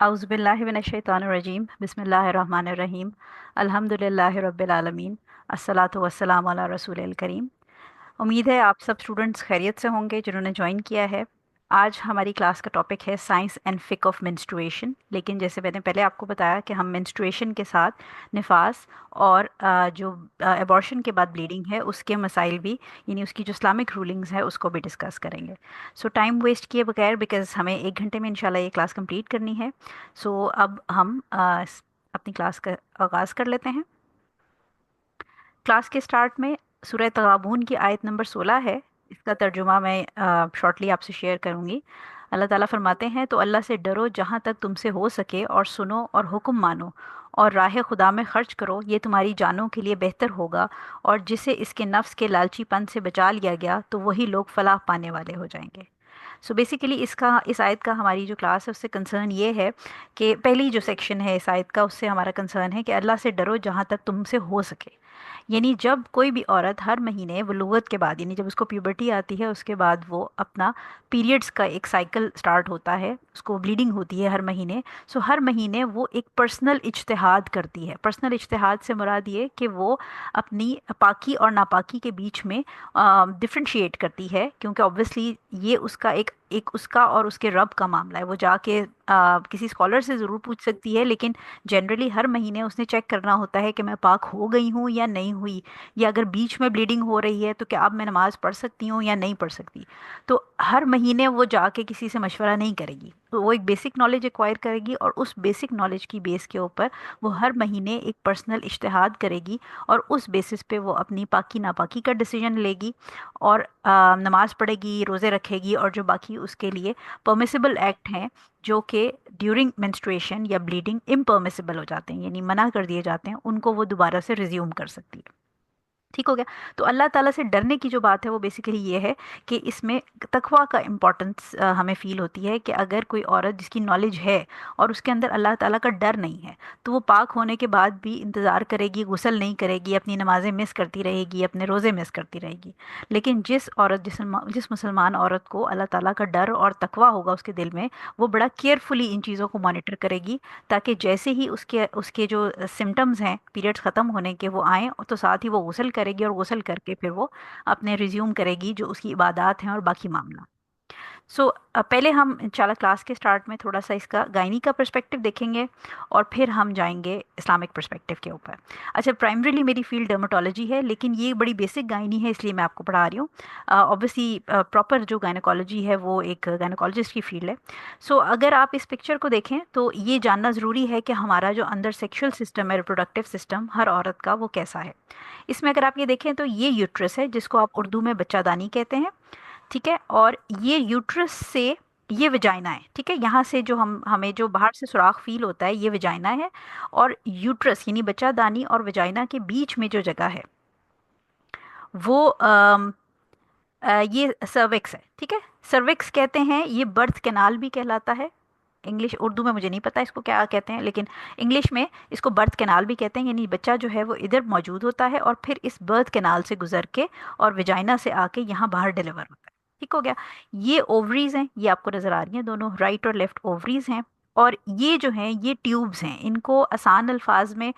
आउज़ुबिल्लाहि मिनश्शैतानिर्रजीम बिस्मिल्लाहिर्रहमानिर्रहीम अल्हम्दुलिल्लाहि रब्बिल आलमीन अस्सलातु वस्सलामु अला रसूलिल करीम। उम्मीद है आप सब स्टूडेंट्स खैरियत से होंगे जिन्होंने ज्वाइन किया है। आज हमारी क्लास का टॉपिक है साइंस एंड फिक ऑफ मेंस्ट्रुएशन। लेकिन जैसे मैंने पहले आपको बताया कि हम मेंस्ट्रुएशन के साथ निफास और जो एबॉर्शन के बाद ब्लीडिंग है उसके मसाइल भी, यानी उसकी जो इस्लामिक रूलिंग्स है उसको भी डिस्कस करेंगे। सो टाइम वेस्ट किए बगैर, बिकॉज़ हमें 1 घंटे में इंशाल्लाह ये क्लास कंप्लीट करनी है। सो अब हम अपनी क्लास का आगाज़ कर लेते हैं। क्लास के स्टार्ट में सूरह तगाबून की आयत नंबर 16 है। इसका तर्जुमा मैं शॉर्टली आपसे शेयर करूंगी। अल्लाह ताला फरमाते हैं, तो अल्लाह से डरो जहाँ तक तुमसे हो सके, और सुनो और हुक्म मानो और राह खुदा में खर्च करो, ये तुम्हारी जानों के लिए बेहतर होगा। और जिसे इसके नफ्स के लालचीपन से बचा लिया गया तो वही लोग फलाह पाने वाले हो जाएंगे। सो बेसिकली इस आयत का हमारी जो क्लास है उससे कंसर्न ये है कि पहली जो सेक्शन है इस आयत का, उससे हमारा कंसर्न है कि अल्लाह से डरो जहाँ तक तुमसे हो सके। यानी जब कोई भी औरत हर महीने वलूगत के बाद, यानी जब उसको प्यूबर्टी आती है उसके बाद वो अपना पीरियड्स का एक साइकिल स्टार्ट होता है, उसको ब्लीडिंग होती है हर महीने। सो हर महीने वो एक पर्सनल इज्तिहाद करती है। पर्सनल इज्तिहाद से मुराद ये कि वो अपनी पाकी और नापाकी के बीच में डिफ्रेंशिएट करती है, क्योंकि ऑब्वियसली ये उसका एक एक उसका और उसके रब का मामला है। वो जाके किसी स्कॉलर से ज़रूर पूछ सकती है, लेकिन जनरली हर महीने उसने चेक करना होता है कि मैं पाक हो गई हूँ या नहीं हुई, या अगर बीच में ब्लीडिंग हो रही है तो क्या अब मैं नमाज़ पढ़ सकती हूँ या नहीं पढ़ सकती। तो हर महीने वो जाके किसी से मशवरा नहीं करेगी, तो वो एक बेसिक नॉलेज एक्वायर करेगी और उस बेसिक नॉलेज की बेस के ऊपर वो हर महीने एक पर्सनल इज्तिहाद करेगी और उस बेसिस पे वो अपनी पाकी नापाकी का डिसीजन लेगी और नमाज पढ़ेगी, रोज़े रखेगी, और जो बाकी उसके लिए परमिसिबल एक्ट हैं जो कि ड्यूरिंग मेंस्ट्रुएशन या ब्लीडिंग इम्परमिसिबल हो जाते हैं, यानी मना कर दिए जाते हैं, उनको वो दोबारा से रिज्यूम कर सकती है। ठीक हो गया। तो अल्लाह ताला से डरने की जो बात है वो बेसिकली ये है कि इसमें तकवा का इम्पोर्टेंस हमें फील होती है कि अगर कोई औरत जिसकी नॉलेज है और उसके अंदर अल्लाह ताला का डर नहीं है, तो वो पाक होने के बाद भी इंतज़ार करेगी, गुस्ल नहीं करेगी, अपनी नमाज़ें मिस करती रहेगी, अपने रोज़े मिस करती रहेगी। लेकिन जिस मुसलमान औरत को अल्लाह ताला का डर और तकवा होगा उसके दिल में, वो बड़ा केयरफुली इन चीज़ों को मॉनिटर करेगी, ताकि जैसे ही उसके उसके जो सिम्टम्स हैं पीरियड्स ख़त्म होने के वो आएँ, तो साथ ही वो गुस्ल करेगी और गुस्ल करके फिर वो अपने रिज्यूम करेगी जो उसकी इबादत हैं और बाकी मामला। सो पहले हम इंशाल्लाह क्लास के स्टार्ट में थोड़ा सा इसका गायनी का पर्सपेक्टिव देखेंगे और फिर हम जाएंगे इस्लामिक पर्सपेक्टिव के ऊपर। अच्छा, प्राइमरीली मेरी फील्ड डर्मेटोलॉजी है, लेकिन ये बड़ी बेसिक गायनी है इसलिए मैं आपको पढ़ा रही हूँ। ऑब्वियसली प्रॉपर जो गायनोकोलॉजी है वो एक गायनोकोलॉजिस्ट की फील्ड है। सो अगर आप इस पिक्चर को देखें तो ये जानना ज़रूरी है कि हमारा जो अंदर सेक्शुअल सिस्टम है, रिप्रोडक्टिव सिस्टम हर औरत का, वो कैसा है। इसमें अगर आप ये देखें तो ये यूट्रस है जिसको आप उर्दू में बच्चादानी कहते हैं। ठीक है, और ये यूट्रस से ये वजाइना है। ठीक है, यहाँ से जो हमें जो बाहर से सुराख फील होता है ये वजाइना है, और यूट्रस यानी बच्चादानी और वजाइना के बीच में जो जगह है वो ये सर्विक्स है। ठीक है, सर्विक्स कहते हैं, ये बर्थ कैनाल भी कहलाता है। इंग्लिश उर्दू में मुझे नहीं पता इसको क्या कहते हैं, लेकिन इंग्लिश में इसको बर्थ कैनाल भी कहते हैं। यानी बच्चा जो है वो इधर मौजूद होता है और फिर इस बर्थ कैनाल से गुजर के और विजाइना से आके यहाँ बाहर डिलीवर होता है। ठीक हो गया। ये ओवरीज हैं, ये आपको नजर आ रही हैं, दोनों राइट और लेफ्ट ओवरीज हैं। और ये जो हैं ये ट्यूब्स हैं, इनको आसान अल्फाज में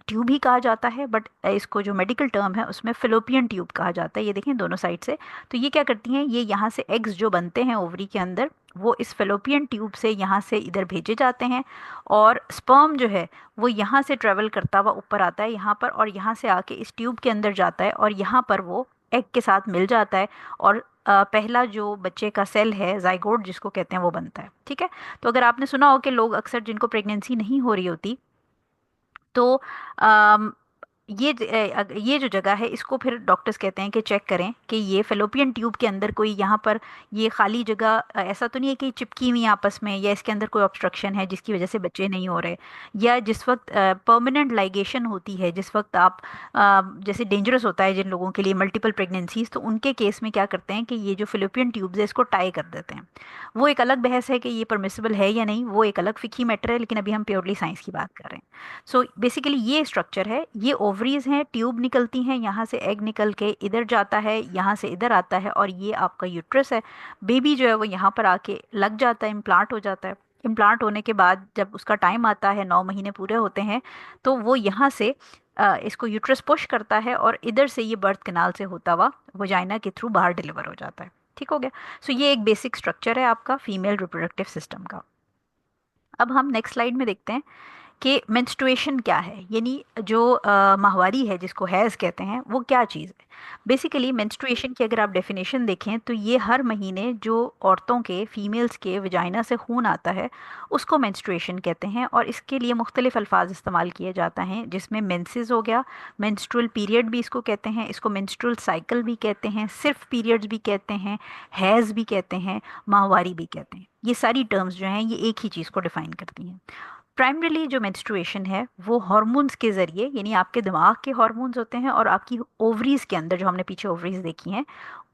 ट्यूब ही कहा जाता है, बट इसको जो मेडिकल टर्म है उसमें फिलोपियन ट्यूब कहा जाता है। ये देखें दोनों साइड से। तो ये क्या करती हैं, ये यहाँ से एग्स जो बनते हैं ओवरी के अंदर, वो इस फिलोपियन ट्यूब से यहाँ से इधर भेजे जाते हैं, और स्पर्म जो है वो यहाँ से ट्रेवल करता हुआ ऊपर आता है यहाँ पर, और यहाँ से आके इस ट्यूब के अंदर जाता है और यहाँ पर वो एग के साथ मिल जाता है, और पहला जो बच्चे का सेल है जाइगोट जिसको कहते हैं वो बनता है। ठीक है। तो अगर आपने सुना हो कि लोग अक्सर जिनको प्रेगनेंसी नहीं हो रही होती, तो ये जो जगह है इसको फिर डॉक्टर्स कहते हैं कि चेक करें कि ये फेलोपियन ट्यूब के अंदर कोई यहाँ पर ये खाली जगह ऐसा तो नहीं है कि चिपकी हुई आपस में, या इसके अंदर कोई ऑब्स्ट्रक्शन है जिसकी वजह से बच्चे नहीं हो रहे। या जिस वक्त परमानेंट लाइगेशन होती है, जिस वक्त आप जैसे डेंजरस होता है जिन लोगों के लिए मल्टीपल प्रेगनेंसीज, तो उनके केस में क्या करते हैं कि ये जो फिलिपियन ट्यूब्स है इसको टाई कर देते हैं। वो एक अलग बहस है कि ये परमिसिबल है या नहीं, वो एक अलग फिकी मैटर है, लेकिन अभी हम प्योरली साइंस की बात कर रहे हैं। सो बेसिकली ये स्ट्रक्चर है, ये ओवरीज हैं, ट्यूब निकलती हैं, यहाँ से एग निकल के इधर जाता है, यहाँ से इधर आता है, और ये आपका यूट्रस है। बेबी जो है वो यहाँ पर आके लग जाता है, इम्प्लांट हो जाता है। इम्प्लांट होने के बाद जब उसका टाइम आता है, 9 महीने पूरे होते हैं, तो वो यहाँ से इसको यूट्रस पुश करता है और इधर से ये बर्थ कैनाल से होता हुआ वजाइना के थ्रू बाहर डिलीवर हो जाता है। ठीक हो गया। सो ये एक बेसिक स्ट्रक्चर है आपका फीमेल रिप्रोडक्टिव सिस्टम का। अब हम नेक्स्ट स्लाइड में देखते हैं कि मेंस्ट्रुएशन क्या है, यानी जो माहवारी है जिसको हैज़ कहते हैं, वो क्या चीज़ है। बेसिकली मेंस्ट्रुएशन की अगर आप डेफिनेशन देखें तो ये हर महीने जो औरतों के, फीमेल्स के वजाइना से खून आता है उसको मेंस्ट्रुएशन कहते हैं। और इसके लिए मुख्तलिफ अल्फाज इस्तेमाल किए जाता हैं, जिसमें मेंसेस हो गया, मेंस्ट्रुअल पीरियड भी इसको कहते हैं, इसको मेंस्ट्रुअल साइकिल भी कहते हैं, सिर्फ पीरियड्स भी कहते हैं, हैज़ भी कहते हैं, माहवारी भी कहते हैं। ये सारी टर्म्स जो हैं ये एक ही चीज़ को डिफाइन करती हैं। प्राइमरीली जो मेंस्ट्रुएशन है वो हार्मोन्स के ज़रिए, यानी आपके दिमाग के हार्मोन्स होते हैं और आपकी ओवरीज के अंदर, जो हमने पीछे ओवरीज देखी हैं,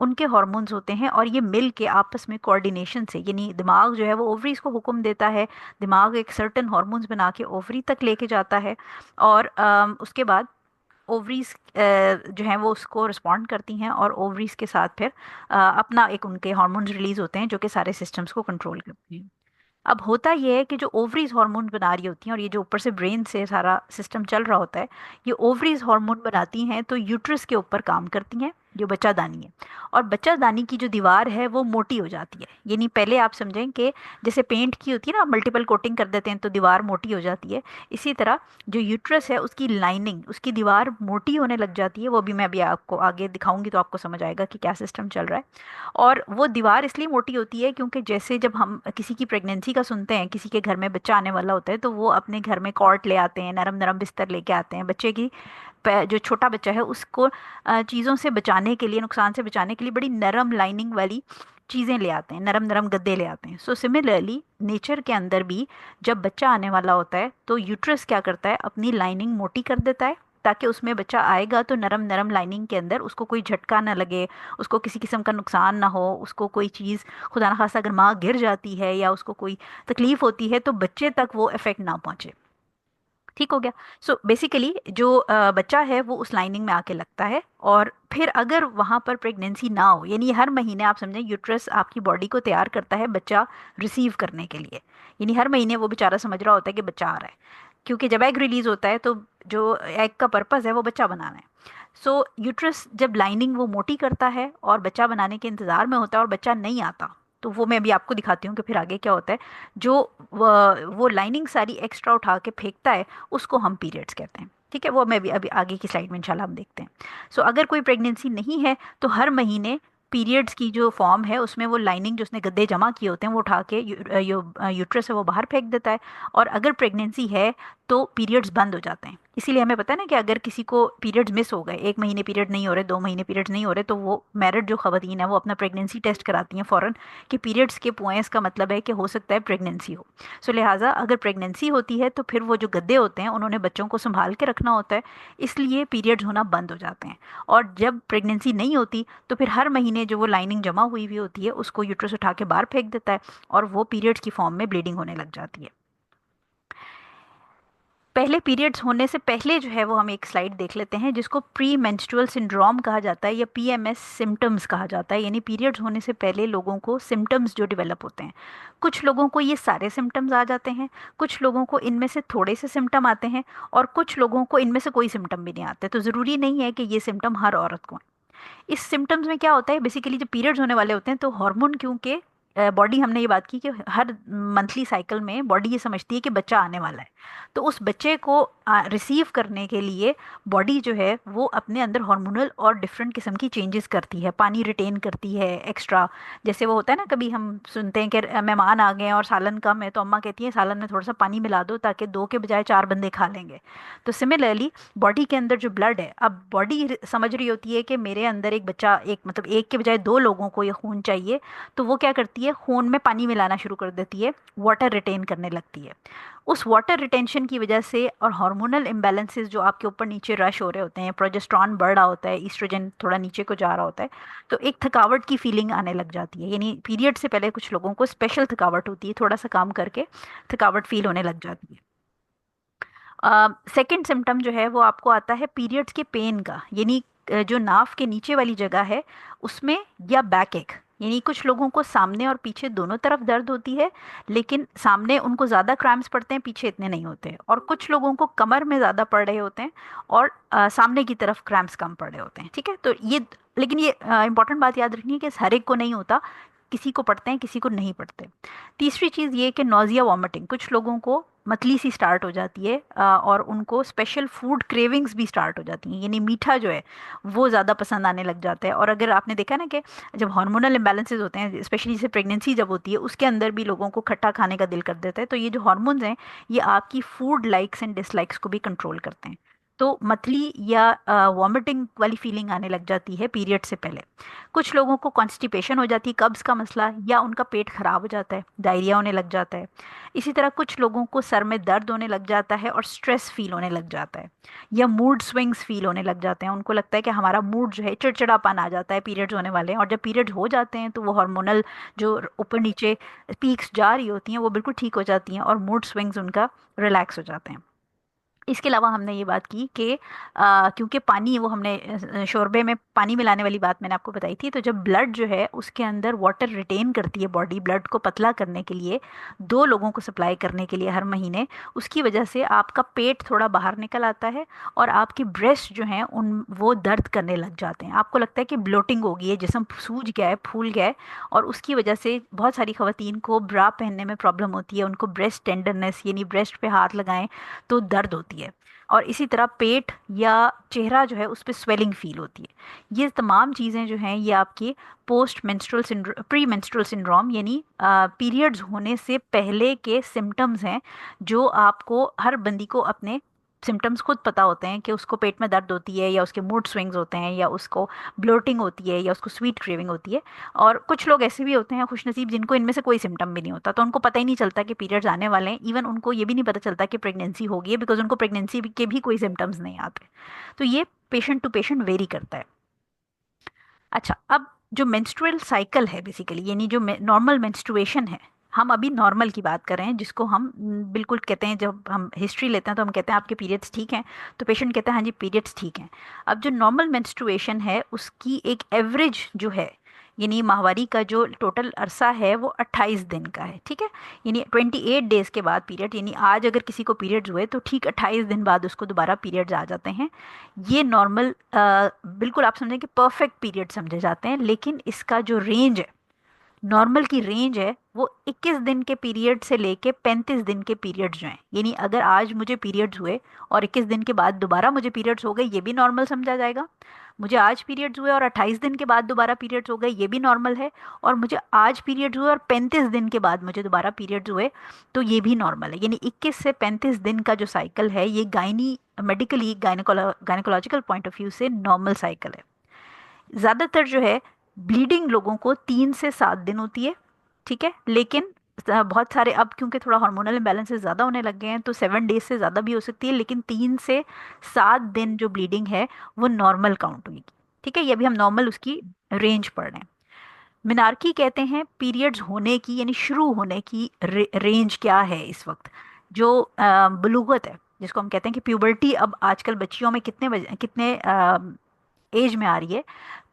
उनके हार्मोन्स होते हैं, और ये मिल के आपस में कोऑर्डिनेशन से, यानी दिमाग जो है वो ओवरीज को हुक्म देता है, दिमाग एक सर्टन हार्मोन्स बना के ओवरी तक लेके जाता है, और उसके बाद ओवरीज जो हैं वो उसको रिस्पॉन्ड करती हैं, और ओवरीज के साथ फिर अपना एक उनके हार्मोन्स रिलीज होते हैं जो कि सारे सिस्टम्स को कंट्रोल करते हैं। अब होता यह है कि जो ओवरीज हार्मोन बना रही होती हैं, और ये जो ऊपर से ब्रेन से सारा सिस्टम चल रहा होता है, ये ओवरीज हार्मोन बनाती हैं तो यूट्रस के ऊपर काम करती हैं, जो बच्चादानी है। और बच्चादानी की जो दीवार है वो मोटी हो जाती है, यानी पहले आप समझें कि जैसे पेंट की होती है ना, मल्टीपल कोटिंग कर देते हैं तो दीवार मोटी हो जाती है, इसी तरह जो यूट्रस है उसकी लाइनिंग, उसकी दीवार मोटी होने लग जाती है। वो भी मैं अभी आपको आगे दिखाऊंगी तो आपको समझ आएगा कि क्या सिस्टम चल रहा है। और वो दीवार इसलिए मोटी होती है क्योंकि जैसे जब हम किसी की प्रेगनेंसी का सुनते हैं, किसी के घर में बच्चा आने वाला होता है, तो वो अपने घर में कॉट ले आते हैं, नरम नरम बिस्तर लेके आते हैं, बच्चे की जो छोटा बच्चा है उसको चीज़ों से बचाने के लिए, नुकसान से बचाने के लिए बड़ी नरम लाइनिंग वाली चीज़ें ले आते हैं, नरम नरम गद्दे ले आते हैं। सो सिमिलरली नेचर के अंदर भी जब बच्चा आने वाला होता है तो यूट्रस क्या करता है, अपनी लाइनिंग मोटी कर देता है, ताकि उसमें बच्चा आएगा तो नरम नरम लाइनिंग के अंदर उसको कोई झटका ना लगे, उसको किसी किस्म का नुकसान ना हो, उसको कोई चीज़, खुदा न खास्ता अगर माँ गिर जाती है या उसको कोई तकलीफ होती है तो बच्चे तक वो इफेक्ट ना पहुंचे। ठीक हो गया। सो बेसिकली जो बच्चा है वो उस लाइनिंग में आके लगता है, और फिर अगर वहाँ पर प्रेगनेंसी ना हो, यानी हर महीने आप समझें यूट्रस आपकी बॉडी को तैयार करता है बच्चा रिसीव करने के लिए, यानी हर महीने वो बेचारा समझ रहा होता है कि बच्चा आ रहा है, क्योंकि जब एग रिलीज होता है तो जो एग का पर्पज़ है वो बच्चा बनाना है। सो यूट्रस जब लाइनिंग वो मोटी करता है और बच्चा बनाने के इंतज़ार में होता है और बच्चा नहीं आता, तो वो मैं अभी आपको दिखाती हूँ कि फिर आगे क्या होता है। जो वो लाइनिंग सारी एक्स्ट्रा उठा के फेंकता है उसको हम पीरियड्स कहते हैं। ठीक है, वो मैं भी अभी आगे की स्लाइड में इंशाल्लाह हम देखते हैं। सो अगर कोई प्रेगनेंसी नहीं है तो हर महीने पीरियड्स की जो फॉर्म है उसमें वो लाइनिंग जो उसने गद्दे जमा किए होते हैं वो उठा के यूट्रस है वो बाहर फेंक देता है। और अगर प्रेगनेंसी है तो पीरियड्स बंद हो जाते हैं। इसीलिए हमें पता है ना कि अगर किसी को पीरियड्स मिस हो गए, 1 महीने पीरियड नहीं हो रहे, 2 महीने पीरियड्स नहीं हो रहे, तो वो मैरिड जो खवातीन है वो अपना प्रेगनेंसी टेस्ट कराती हैं फ़ौरन, कि पीरियड्स के पुएँ इसका मतलब है कि हो सकता है प्रेगनेंसी हो। सो लिहाजा अगर प्रेगनेंसी होती है तो फिर वो जो गद्दे होते हैं उन्होंने बच्चों को संभाल के रखना होता है, इसलिए पीरियड्स होना बंद हो जाते हैं। और जब प्रेगनेंसी नहीं होती तो फिर हर महीने जो वो लाइनिंग जमा हुई हुई होती है उसको यूट्रस उठा के बाहर फेंक देता है, और वो पीरियड्स की फॉर्म में ब्लीडिंग होने लग जाती है। पहले पीरियड्स होने से पहले जो है वो हम एक स्लाइड देख लेते हैं, जिसको प्री मेंस्ट्रुअल सिंड्रोम कहा जाता है या पीएमएस सिम्टम्स कहा जाता है, यानी पीरियड्स होने से पहले लोगों को सिम्टम्स जो डेवलप होते हैं। कुछ लोगों को ये सारे सिम्टम्स आ जाते हैं, कुछ लोगों को इनमें से थोड़े से सिम्टम आते हैं, और कुछ लोगों को इनमें से कोई सिम्टम भी नहीं आते। तो ज़रूरी नहीं है कि ये सिम्टम हर औरत को आए। इस सिम्टम्स में क्या होता है, बेसिकली जब पीरियड्स होने वाले होते हैं तो हार्मोन, क्योंकि बॉडी, हमने ये बात की कि हर मंथली साइकिल में बॉडी ये समझती है कि बच्चा आने वाला है, तो उस बच्चे को रिसीव करने के लिए बॉडी जो है वो अपने अंदर हार्मोनल और डिफरेंट किस्म की चेंजेस करती है, पानी रिटेन करती है एक्स्ट्रा। जैसे वो होता है ना, कभी हम सुनते हैं कि मेहमान आ गए हैं और सालन कम है, तो अम्मा कहती है सालन में थोड़ा सा पानी मिला दो ताकि 2 के बजाय 4 बंदे खा लेंगे। तो सिमिलरली बॉडी के अंदर जो ब्लड है, अब बॉडी समझ रही होती है कि मेरे अंदर एक बच्चा, एक मतलब एक के बजाय 2 लोगों को ये खून चाहिए, तो वो क्या करती है, खून में पानी मिलाना शुरू कर देती है, वाटर रिटेन करने लगती है। उस वाटर रिटेंशन की वजह से और हार्मोनल इम्बैलेंसेस जो आपके ऊपर नीचे रश हो रहे होते हैं, प्रोजेस्टेरॉन बढ़ रहा होता है, ईस्ट्रोजन थोड़ा नीचे को जा रहा होता है, तो एक थकावट की फीलिंग आने लग जाती है। यानी पीरियड से पहले कुछ लोगों को स्पेशल थकावट होती है, थोड़ा सा काम करके थकावट फील होने लग जाती है। सेकंड सिम्टम जो है वो आपको आता है पीरियड्स के पेन का, यानी जो नाफ के नीचे वाली जगह है उसमें, या बैक एक, यानी कुछ लोगों को सामने और पीछे दोनों तरफ दर्द होती है, लेकिन सामने उनको ज़्यादा क्रैम्प्स पड़ते हैं, पीछे इतने नहीं होते। और कुछ लोगों को कमर में ज़्यादा पड़ रहे होते हैं और सामने की तरफ क्रैम्प्स कम पड़ रहे होते हैं। ठीक है, तो ये, लेकिन ये इंपॉर्टेंट बात याद रखनी है कि हर एक को नहीं होता, किसी को पड़ते हैं किसी को नहीं पड़ते। तीसरी चीज़ ये कि नोज़िया वॉमिटिंग, कुछ लोगों को मतली सी स्टार्ट हो जाती है और उनको स्पेशल फूड क्रेविंग्स भी स्टार्ट हो जाती हैं, यानी मीठा जो है वो ज़्यादा पसंद आने लग जाता है। और अगर आपने देखा ना कि जब हार्मोनल इम्बैलेंसेस होते हैं, स्पेशली जैसे प्रेगनेंसी जब होती है, उसके अंदर भी लोगों को खट्टा खाने का दिल कर देता है। तो ये जो हार्मोन्स हैं, ये आपकी फूड लाइक्स एंड डिसलाइक्स को भी कंट्रोल करते हैं। तो मतली या वॉमिटिंग वाली फीलिंग आने लग जाती है पीरियड से पहले। कुछ लोगों को कॉन्स्टिपेशन हो जाती है, कब्ज का मसला, या उनका पेट खराब हो जाता है, डायरिया होने लग जाता है। इसी तरह कुछ लोगों को सर में दर्द होने लग जाता है और स्ट्रेस फील होने लग जाता है, या मूड स्विंग्स फील होने लग जाते हैं। उनको लगता है कि हमारा मूड जो है, चिड़चिड़ापन आ जाता है, पीरियड्स होने वाले हैं। और जब पीरियड्स हो जाते हैं तो वो हार्मोनल जो ऊपर नीचे पीक्स जा रही होती हैं वो बिल्कुल ठीक हो जाती हैं और मूड स्विंग्स उनका रिलैक्स हो जाते हैं। इसके अलावा हमने ये बात की कि क्योंकि पानी, वो हमने शोरबे में पानी मिलाने वाली बात मैंने आपको बताई थी। तो जब ब्लड जो है उसके अंदर वाटर रिटेन करती है बॉडी, ब्लड को पतला करने के लिए, दो लोगों को सप्लाई करने के लिए हर महीने, उसकी वजह से आपका पेट थोड़ा बाहर निकल आता है और आपके ब्रेस्ट जो हैं उन वो दर्द करने लग जाते हैं। आपको लगता है कि ब्लोटिंग हो गई है, जिस्म सूज गया है, फूल गया है। और उसकी वजह से बहुत सारी खवातीन को ब्रा पहनने में प्रॉब्लम होती है, उनको ब्रेस्ट टेंडरनेस, यानी ब्रेस्ट पे हाथ लगाएं तो दर्द होती है। और इसी तरह पेट या चेहरा जो है उस पर स्वेलिंग फील होती है। ये तमाम चीज़ें जो हैं ये आपकी post menstrual syndrome, pre menstrual syndrome, यानी पीरियड्स होने से पहले के सिम्टम्स हैं, जो आपको, हर बंदी को अपने सिम्टम्स खुद पता होते हैं कि उसको पेट में दर्द होती है, या उसके मूड स्विंग्स होते हैं, या उसको ब्लोटिंग होती है, या उसको स्वीट क्रेविंग होती है। और कुछ लोग ऐसे भी होते हैं खुशनसीब जिनको इनमें से कोई सिम्टम भी नहीं होता, तो उनको पता ही नहीं चलता कि पीरियड्स आने वाले हैं। इवन उनको ये भी नहीं पता चलता कि प्रेगनेंसी हो गई है, बिकॉज उनको प्रेगनेंसी के भी कोई सिम्टम्स नहीं आते। तो ये पेशेंट टू पेशेंट वेरी करता है। अच्छा, अब जो मेंस्ट्रुअल साइकिल है बेसिकली, यानी जो नॉर्मल मेंस्ट्रुएशन है, हम अभी नॉर्मल की बात कर रहे हैं, जिसको हम बिल्कुल कहते हैं, जब हम हिस्ट्री लेते हैं तो हम कहते हैं आपके पीरियड्स ठीक हैं, तो पेशेंट कहता है हाँ जी पीरियड्स ठीक हैं। अब जो नॉर्मल मेंस्ट्रुएशन है उसकी एक एवरेज जो है, यानी माहवारी का जो टोटल अरसा है वो 28 दिन का है। ठीक है, यानी 28 डेज के बाद पीरियड, यानी आज अगर किसी को पीरियड्स हुए तो ठीक 28 दिन बाद उसको दोबारा पीरियड्स आ जाते हैं। ये नॉर्मल, बिल्कुल आप समझें कि परफेक्ट पीरियड समझे जाते हैं। लेकिन इसका जो रेंज है, नॉर्मल की रेंज है, वो 21 दिन के पीरियड से लेके 35 दिन के पीरियड्स जो हैं, यानी अगर आज मुझे पीरियड्स हुए और 21 दिन के बाद दोबारा मुझे पीरियड्स हो गए, ये भी नॉर्मल समझा जाएगा। मुझे आज पीरियड्स हुए और 28 दिन के बाद दोबारा पीरियड्स हो गए, ये भी नॉर्मल है। और मुझे आज पीरियड्स हुए और 35 दिन के बाद मुझे दोबारा पीरियड्स हुए, तो ये भी नॉर्मल है। यानी 21 से 35 दिन का जो साइकिल है, ये medically gynaecological point of view से नॉर्मल साइकिल है। ज़्यादातर जो है ब्लीडिंग लोगों को 3 से 7 दिन होती है। ठीक है, लेकिन बहुत सारे अब क्योंकि थोड़ा हार्मोनल इम्बैलेंसेस ज़्यादा होने लग गए हैं, तो 7 डेज से ज़्यादा भी हो सकती है, लेकिन 3 से 7 दिन जो ब्लीडिंग है वो नॉर्मल काउंट होगी। ठीक है, ये भी हम नॉर्मल उसकी रेंज पढ़ रहे हैं। मिनार्की कहते हैं पीरियड्स होने की, यानी शुरू होने की रेंज क्या है इस वक्त। जो बलूगत है, जिसको हम कहते हैं कि प्यूबर्टी, अब आजकल बच्चियों में कितने एज में आ रही है।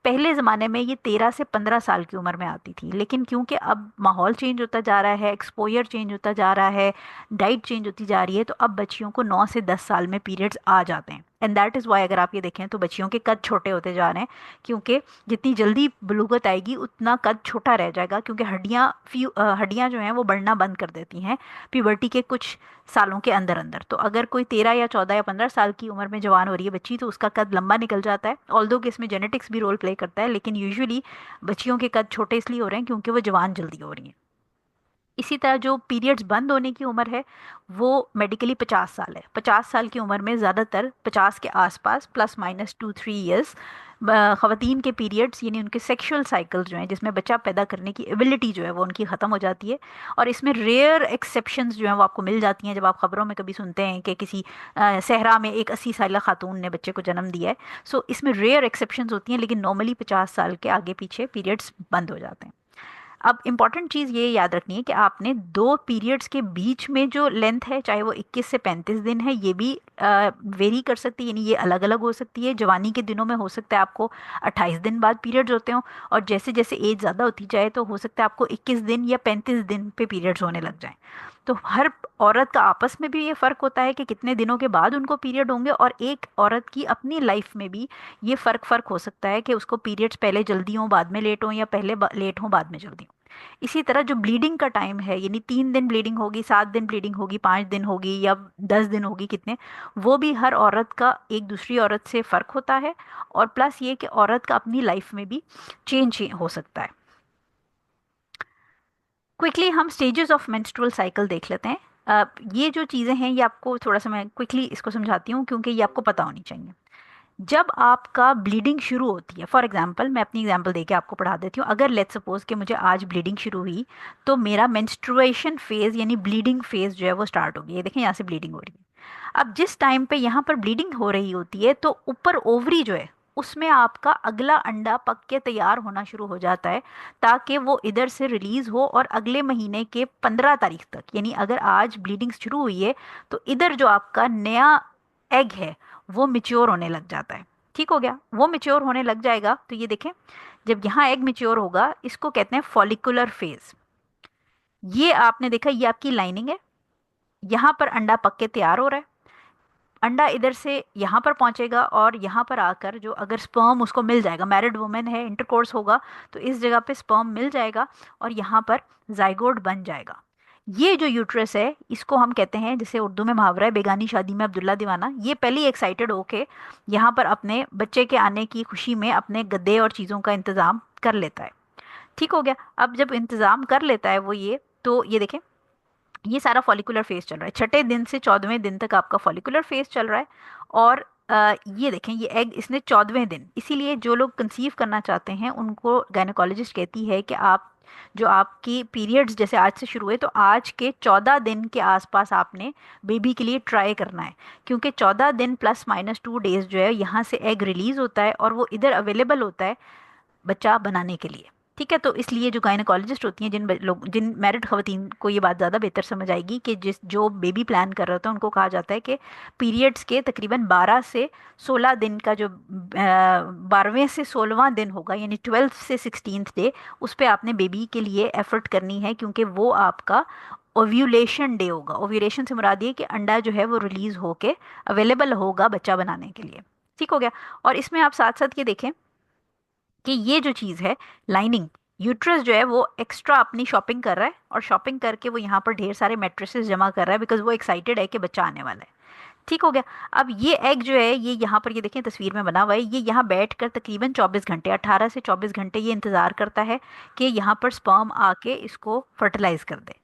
पहले ज़माने में ये 13 से 15 साल की उम्र में आती थी, लेकिन क्योंकि अब माहौल चेंज होता जा रहा है, एक्सपोजर चेंज होता जा रहा है, डाइट चेंज होती जा रही है, तो अब बच्चियों को 9 से 10 साल में पीरियड्स आ जाते हैं। एंड दैट इज़ वाई अगर आप ये देखें तो बच्चियों के कद छोटे होते जा रहे हैं, क्योंकि जितनी जल्दी बलूगत आएगी उतना कद छोटा रह जाएगा, क्योंकि हड्डियाँ जो हैं वो बढ़ना बंद कर देती हैं प्यूबर्टी के कुछ सालों के अंदर अंदर। तो अगर कोई 13 या 14 या 15 साल की उम्र में जवान हो रही है बच्ची, तो उसका कद लंबा निकल जाता है। ऑल्दो कि इसमें जेनेटिक्स भी रोल प्ले करता है, लेकिन यूजुअली बच्चियों के कद छोटे इसलिए हो रहे हैं क्योंकि वो जवान जल्दी हो रही हैं। इसी तरह जो पीरियड्स बंद होने की उम्र है वो मेडिकली 50 साल है। 50 साल की उम्र में ज़्यादातर 50 के आसपास, +- 2-3 ईयर्स, ख़वातीन के पीरियड्स, यानी उनके सेक्सुअल साइकिल्स जो हैं, जिसमें बच्चा पैदा करने की एबिलिटी जो है वो उनकी ख़त्म हो जाती है। और इसमें रेयर एक्सेप्शंस जो हैं वो आपको मिल जाती हैं, जब आप ख़बरों में कभी सुनते हैं कि किसी सहरा में एक 80 साल खातून ने बच्चे को जन्म दिया है। सो इसमें रेयर एक्सेप्शंस होती हैं, लेकिन नॉर्मली 50 साल के आगे पीछे पीरियड्स बंद हो जाते हैं। अब इम्पॉर्टेंट चीज़ ये याद रखनी है कि आपने दो पीरियड्स के बीच में जो लेंथ है, चाहे वो 21 से 35 दिन है, ये भी वेरी कर सकती है, यानी ये अलग अलग हो सकती है। जवानी के दिनों में हो सकता है आपको 28 दिन बाद पीरियड्स होते हो, और जैसे जैसे एज ज़्यादा होती जाए तो हो सकता है आपको 21 दिन या 35 दिन पे पीरियड्स होने लग जाएं। तो हर औरत का आपस में भी ये फ़र्क होता है कि कितने दिनों के बाद उनको पीरियड होंगे, और एक औरत की अपनी लाइफ में भी ये फ़र्क हो सकता है कि उसको पीरियड्स पहले जल्दी हों बाद में लेट हों, या पहले लेट हों बाद में जल्दी हों। इसी तरह जो ब्लीडिंग का टाइम है, यानी 3 दिन ब्लीडिंग होगी, 7 दिन ब्लीडिंग होगी, 5 दिन होगी, या 10 दिन होगी, कितने, वो भी हर औरत का एक दूसरी औरत से फ़र्क होता है। और प्लस ये कि औरत का अपनी लाइफ में भी चेंज हो सकता है। क्विकली हम स्टेजेस ऑफ मेंस्ट्रुअल साइकिल देख लेते हैं। ये जो चीज़ें हैं ये आपको थोड़ा सा मैं क्विकली इसको समझाती हूँ, क्योंकि ये आपको पता होनी चाहिए। जब आपका ब्लीडिंग शुरू होती है, फॉर एग्जांपल मैं अपनी एग्जांपल देके आपको पढ़ा देती हूँ। अगर लेट्स सपोज कि मुझे आज ब्लीडिंग शुरू हुई, तो मेरा मेंस्ट्रुएशन फेज यानी ब्लीडिंग फेज जो है वो स्टार्ट हो गई। ये देखें, यहाँ से ब्लीडिंग हो रही है। अब जिस टाइम पे यहाँ पर ब्लीडिंग हो रही होती है, तो ऊपर ओवरी जो है उसमें आपका अगला अंडा पक के तैयार होना शुरू हो जाता है, ताकि वो इधर से रिलीज हो, और अगले महीने के 15 तारीख तक, यानी अगर आज ब्लीडिंग शुरू हुई है, तो इधर जो आपका नया एग है वो मिच्योर होने लग जाता है। ठीक हो गया, वो मिच्योर होने लग जाएगा। तो ये देखें, जब यहाँ एग मिच्योर होगा, इसको कहते हैं फॉलिकुलर फेज। ये आपने देखा, ये आपकी लाइनिंग है, यहाँ पर अंडा पक के तैयार हो रहा है। अंडा इधर से यहाँ पर पहुंचेगा, और यहाँ पर आकर जो अगर स्पर्म उसको मिल जाएगा, मैरिड वुमेन है, इंटरकोर्स होगा, तो इस जगह पे स्पर्म मिल जाएगा, और यहाँ पर जाइगोट बन जाएगा। ये जो यूट्रस है, इसको हम कहते हैं, जैसे उर्दू में मुहावरा है, बेगानी शादी में अब्दुल्ला दीवाना। ये पहले ही एक्साइटेड होके यहाँ पर अपने बच्चे के आने की खुशी में अपने गद्दे और चीज़ों का इंतज़ाम कर लेता है। ठीक हो गया। अब जब इंतज़ाम कर लेता है वो ये, तो ये देखें, ये सारा फॉलिकुलर फेज चल रहा है। छठे दिन से 14वें दिन तक आपका फॉलिकुलर फेज चल रहा है। और ये देखें, ये एग इसने 14वें दिन, इसीलिए जो लोग कंसीव करना चाहते हैं उनको गायनेकोलॉजिस्ट कहती है कि आप जो आपकी पीरियड्स जैसे आज से शुरू हुए, तो आज के 14 दिन के आसपास आपने बेबी के लिए ट्राई करना है, क्योंकि 14 दिन ±2 डेज जो है यहाँ से एग रिलीज होता है, और वो इधर अवेलेबल होता है बच्चा बनाने के लिए। ठीक है, तो इसलिए जो गायनेकोलॉजिस्ट होती हैं, लोग, जिन मैरिड खवतीन को ये बात ज़्यादा बेहतर समझ आएगी, कि जो बेबी प्लान कर रहे होते हैं उनको कहा जाता है कि पीरियड्स के तकरीबन 12 से 16 दिन का जो 12वें से 16वां दिन होगा, यानी 12th से 16th डे, उस पर आपने बेबी के लिए एफर्ट करनी है, क्योंकि वो आपका ओव्यूलेशन डे होगा। ओव्यूलेशन से मुराद ये कि अंडा जो है वो रिलीज होके अवेलेबल होगा बच्चा बनाने के लिए। ठीक हो गया। और इसमें आप साथ साथ ये देखें कि ये जो चीज़ है, लाइनिंग, यूट्रस जो है वो एक्स्ट्रा अपनी शॉपिंग कर रहा है, और शॉपिंग करके वो यहाँ पर ढेर सारे मैट्रेसेस जमा कर रहा है, बिकॉज वो एक्साइटेड है कि बच्चा आने वाला है। ठीक हो गया। अब ये एग जो है, ये यहाँ पर, ये देखें तस्वीर में बना हुआ है, ये यहाँ बैठ कर तकरीबन 24 घंटे, 18 से 24 घंटे ये इंतज़ार करता है कि यहाँ पर स्पर्म आके इसको फर्टिलाइज कर दे।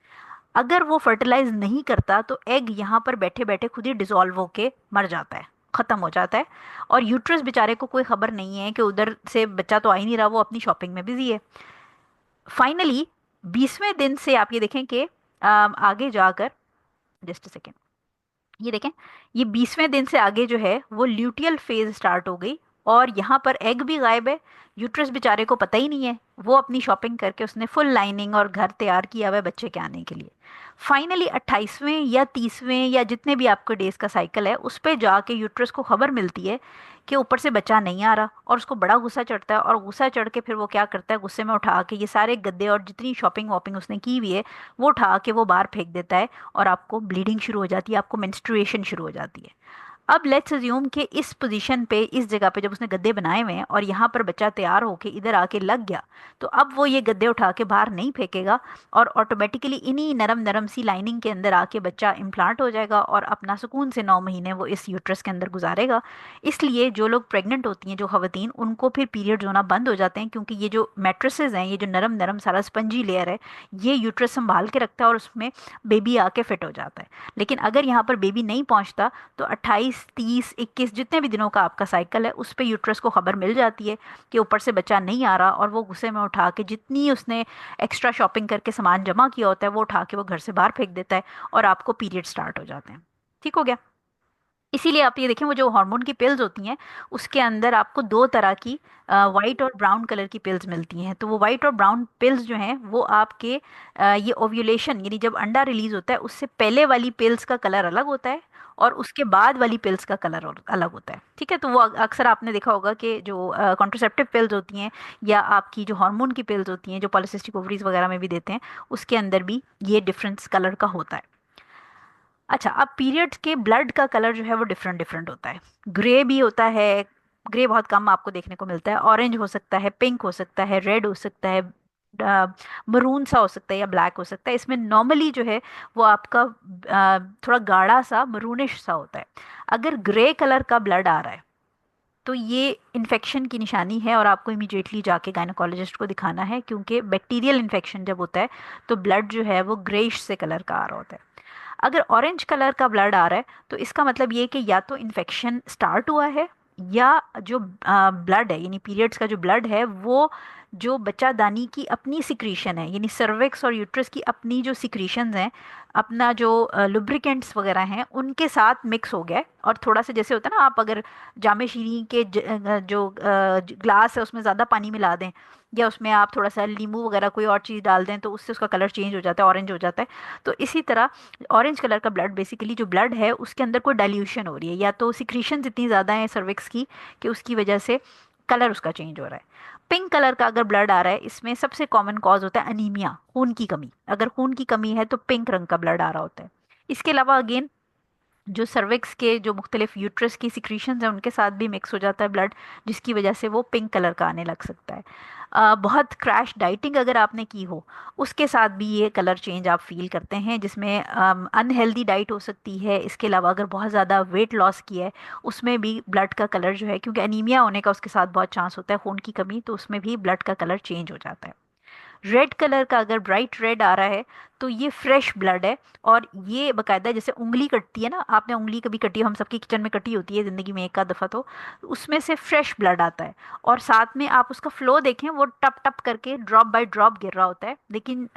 अगर वो फर्टिलाइज नहीं करता, तो एग यहाँ पर बैठे बैठे खुद ही डिसॉल्व होके मर जाता है, ख़त्म हो जाता है। और यूट्रस बेचारे को कोई खबर नहीं है कि उधर से बच्चा तो आ ही नहीं रहा, वो अपनी शॉपिंग में बिजी है। फाइनली 20वें दिन से आप ये देखें कि आगे जाकर, जस्ट सेकेंड, ये देखें, ये 20वें दिन से आगे जो है वो ल्यूटियल फेज स्टार्ट हो गई, और यहाँ पर एग भी गायब है। यूट्रस बेचारे को पता ही नहीं है, वो अपनी शॉपिंग करके उसने फुल लाइनिंग और घर तैयार किया हुआ है बच्चे के आने के लिए। फाइनली 28वें या 30वें या जितने भी आपके डेज का साइकिल है, उस पे जाके यूट्रस को खबर मिलती है कि ऊपर से बच्चा नहीं आ रहा, और उसको बड़ा गुस्सा चढ़ता है, और गुस्सा चढ़ के फिर वो क्या करता है, गुस्से में उठा के ये सारे गद्दे और जितनी शॉपिंग वॉपिंग उसने की हुई है वो उठा के वो बाहर फेंक देता है, और आपको ब्लीडिंग शुरू हो जाती है, आपको मेंस्ट्रुएशन शुरू हो जाती है। अब लेट्स अज्यूम कि इस पोजीशन पे, इस जगह पे जब उसने गद्दे बनाए हुए हैं और यहाँ पर बच्चा तैयार होके इधर आके लग गया, तो अब वो ये गद्दे उठा के बाहर नहीं फेंकेगा, और ऑटोमेटिकली इन्हीं नरम नरम सी लाइनिंग के अंदर आके बच्चा इम्प्लांट हो जाएगा, और अपना सुकून से 9 महीने वो इस यूट्रस के अंदर गुजारेगा। इसलिए जो लोग प्रेग्नेंट होती हैं, जो खवतीन, उनको फिर पीरियड्स होना बंद हो जाते हैं, क्योंकि ये जो मैट्रेसेस हैं, ये जो नरम नरम सारा स्पंजी लेयर है, ये यूट्रस संभाल के रखता है, और उसमें बेबी आके फिट हो जाता है। लेकिन अगर यहाँ पर बेबी नहीं पहुँचता, तो 28, 30, 21 जितने भी दिनों का आपका साइकिल है, उस पर यूट्रस को खबर मिल जाती है कि ऊपर से बच्चा नहीं आ रहा, और वो गुस्से में उठा के जितनी उसने एक्स्ट्रा शॉपिंग करके सामान जमा किया होता है वो उठा के वो घर से बाहर फेंक देता है, और आपको पीरियड स्टार्ट हो जाते हैं। ठीक हो गया। इसीलिए आप ये देखें, वो जो हार्मोन की पिल्स होती हैं उसके अंदर आपको दो तरह की वाइट और ब्राउन कलर की पिल्स मिलती हैं। तो वो वाइट और ब्राउन पिल्स जो हैं वो आपके ये ओव्यूलेशन यानी जब अंडा रिलीज होता है उससे पहले वाली पिल्स का कलर अलग होता है और उसके बाद वाली पिल्स का कलर और अलग होता है। ठीक है, तो वो अक्सर आपने देखा होगा कि जो कॉन्ट्रासेप्टिव पिल्स होती हैं या आपकी जो हार्मोन की पिल्स होती हैं जो पॉलिसिस्टिक ओवरीज वगैरह में भी देते हैं उसके अंदर भी ये डिफरेंस कलर का होता है। अच्छा, अब पीरियड्स के ब्लड का कलर जो है वो डिफरेंट डिफरेंट होता है। ग्रे भी होता है, ग्रे बहुत कम आपको देखने को मिलता है। ऑरेंज हो सकता है, पिंक हो सकता है, रेड हो सकता है, मरून सा हो सकता है या ब्लैक हो सकता है। इसमें नॉर्मली जो है वो आपका थोड़ा गाढ़ा सा मरूनिश सा होता है। अगर ग्रे कलर का ब्लड आ रहा है तो ये इन्फेक्शन की निशानी है और आपको इमीडिएटली जाके गायनोकोलॉजिस्ट को दिखाना है, क्योंकि बैक्टीरियल इन्फेक्शन जब होता है तो ब्लड जो है वो ग्रेइश से कलर का आ रहा होता है। अगर ऑरेंज कलर का ब्लड आ रहा है तो इसका मतलब ये कि या तो इन्फेक्शन स्टार्ट हुआ है या जो ब्लड है यानी पीरियड्स का जो ब्लड है वो जो बच्चादानी की अपनी सिक्रीशन है यानी सर्विक्स और यूट्रस की अपनी जो सिक्रीशंस हैं, अपना जो लुब्रिकेंट्स वगैरह हैं उनके साथ मिक्स हो गया है। और थोड़ा सा जैसे होता है ना, आप अगर जामे शीरी के जो ग्लास है उसमें ज़्यादा पानी मिला दें या उसमें आप थोड़ा सा नींबू वगैरह कोई और चीज़ डाल दें तो उससे उसका कलर चेंज हो जाता है, ऑरेंज हो जाता है। तो इसी तरह ऑरेंज कलर का ब्लड बेसिकली जो ब्लड है उसके अंदर कोई डाइल्यूशन हो रही है, या तो सिक्रीशंस इतनी ज़्यादा है सर्विक्स की कि उसकी वजह से कलर उसका चेंज हो रहा है। पिंक कलर का अगर ब्लड आ रहा है, इसमें सबसे कॉमन कॉज होता है अनीमिया, खून की कमी। अगर खून की कमी है तो पिंक रंग का ब्लड आ रहा होता है। इसके अलावा अगेन जो सर्विक्स के जो मुख्तलिफ यूट्रस की सिक्रीशंस हैं उनके साथ भी मिक्स हो जाता है ब्लड, जिसकी वजह से वो पिंक कलर का आने लग सकता है। बहुत क्रैश डाइटिंग अगर आपने की हो उसके साथ भी ये कलर चेंज आप फील करते हैं, जिसमें अनहेल्दी डाइट हो सकती है। इसके अलावा अगर बहुत ज़्यादा वेट लॉस किया है उसमें भी ब्लड का कलर जो है, क्योंकि अनीमिया होने का उसके साथ बहुत चांस होता है खून की कमी, तो उसमें भी ब्लड का कलर चेंज हो जाता है। रेड कलर का अगर ब्राइट रेड आ रहा है तो ये फ्रेश ब्लड है। और ये बकायदा जैसे उंगली कटती है ना, आपने उंगली कभी कटी हो, हम सबकी किचन में कटी होती है ज़िंदगी में एक आध दफ़ा, तो उसमें से फ्रेश ब्लड आता है। और साथ में आप उसका फ्लो देखें, वो टप टप करके ड्रॉप बाय ड्रॉप गिर रहा होता है। लेकिन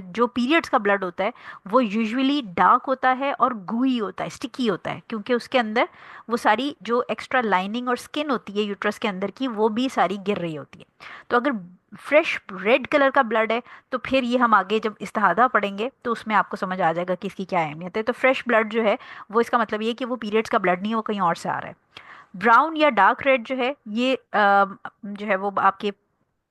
जो पीरियड्स का ब्लड होता है वो यूजुअली डार्क होता है और गुई होता है, स्टिकी होता है, क्योंकि उसके अंदर वो सारी जो एक्स्ट्रा लाइनिंग और स्किन होती है यूट्रस के अंदर की वो भी सारी गिर रही होती है। तो अगर फ्रेश रेड कलर का ब्लड है तो फिर ये हम आगे जब इस्तेहादा पढ़ेंगे तो उसमें आपको समझ आ जाएगा कि इसकी क्या अहमियत है। तो फ्रेश ब्लड जो है वो इसका मतलब ये है कि वो पीरियड्स का ब्लड नहीं है, वो कहीं और से आ रहा है। ब्राउन या डार्क रेड जो है ये जो है वो आपके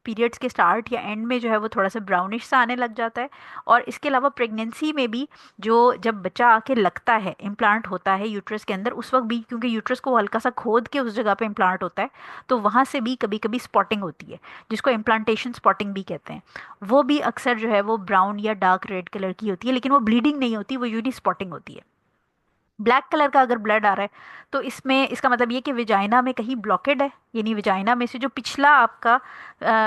पीरियड्स के स्टार्ट या एंड में जो है वो थोड़ा सा ब्राउनिश सा आने लग जाता है। और इसके अलावा प्रेगनेंसी में भी जो जब बच्चा आके लगता है, इम्प्लांट होता है यूट्रस के अंदर, उस वक्त भी क्योंकि यूट्रस को हल्का सा खोद के उस जगह पे इम्प्लांट होता है तो वहाँ से भी कभी कभी स्पॉटिंग होती है, जिसको इम्प्लांटेशन स्पॉटिंग भी कहते हैं। वो भी अक्सर जो है वो ब्राउन या डार्क रेड कलर की होती है, लेकिन वो ब्लीडिंग नहीं होती, वो यूली स्पॉटिंग होती है। ब्लैक कलर का अगर ब्लड आ रहा है तो इसमें इसका मतलब ये कि विजाइना में कहीं ब्लॉकेड है, यानी विजाइना में से जो पिछला आपका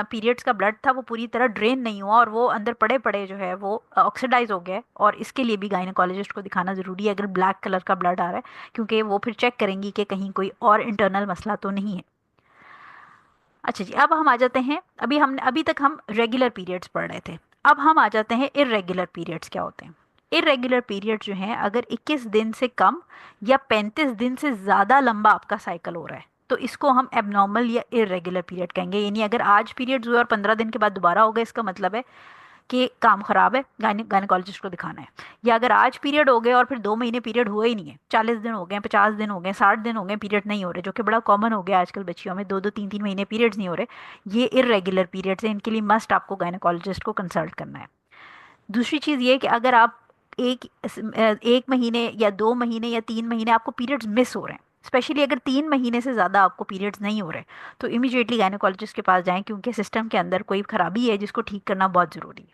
पीरियड्स का ब्लड था वो पूरी तरह ड्रेन नहीं हुआ और वो अंदर पड़े पड़े जो है वो ऑक्सीडाइज हो गया है। और इसके लिए भी गायनेकोलॉजिस्ट को दिखाना ज़रूरी है अगर ब्लैक कलर का ब्लड आ रहा है, क्योंकि वो फिर चेक करेंगी कि कहीं कोई और इंटरनल मसला तो नहीं है। अच्छा जी, अब हम आ जाते हैं, अभी तक हम रेगुलर पीरियड्स पढ़ रहे थे। अब हम आ जाते हैं इर्रेगुलर पीरियड्स क्या होते हैं। इर्रेगुलर पीरियड जो हैं अगर 21 दिन से कम या 35 दिन से ज़्यादा लंबा आपका साइकिल हो रहा है तो इसको हम एबनॉर्मल या इर्रेगुलर पीरियड कहेंगे। यानी अगर आज पीरियड्स हुए और 15 दिन के बाद दोबारा हो गए, इसका मतलब है कि काम खराब है, गायनेकोलॉजिस्ट को दिखाना है। या अगर आज पीरियड हो गए और फिर 2 महीने पीरियड हुए ही नहीं है, 40 दिन हो गए, 50 दिन हो गए, 60 दिन हो गए, पीरियड नहीं हो रहे, जो कि बड़ा कॉमन हो गया आजकल बच्चियों में, 2 2 3 3 महीने पीरियड्स नहीं हो रहे, ये इरेगुलर पीरियड्स हैं। इनके लिए मस्ट आपको गायनेकोलॉजिस्ट को कंसल्ट करना है। दूसरी चीज़ ये कि अगर आप एक महीने या 2 महीने या 3 महीने आपको पीरियड्स मिस हो रहे हैं, स्पेशली अगर 3 महीने से ज़्यादा आपको पीरियड्स नहीं हो रहे, तो इमीडिएटली गायनेकोलॉजिस्ट के पास जाएं, क्योंकि सिस्टम के अंदर कोई खराबी है जिसको ठीक करना बहुत ज़रूरी है।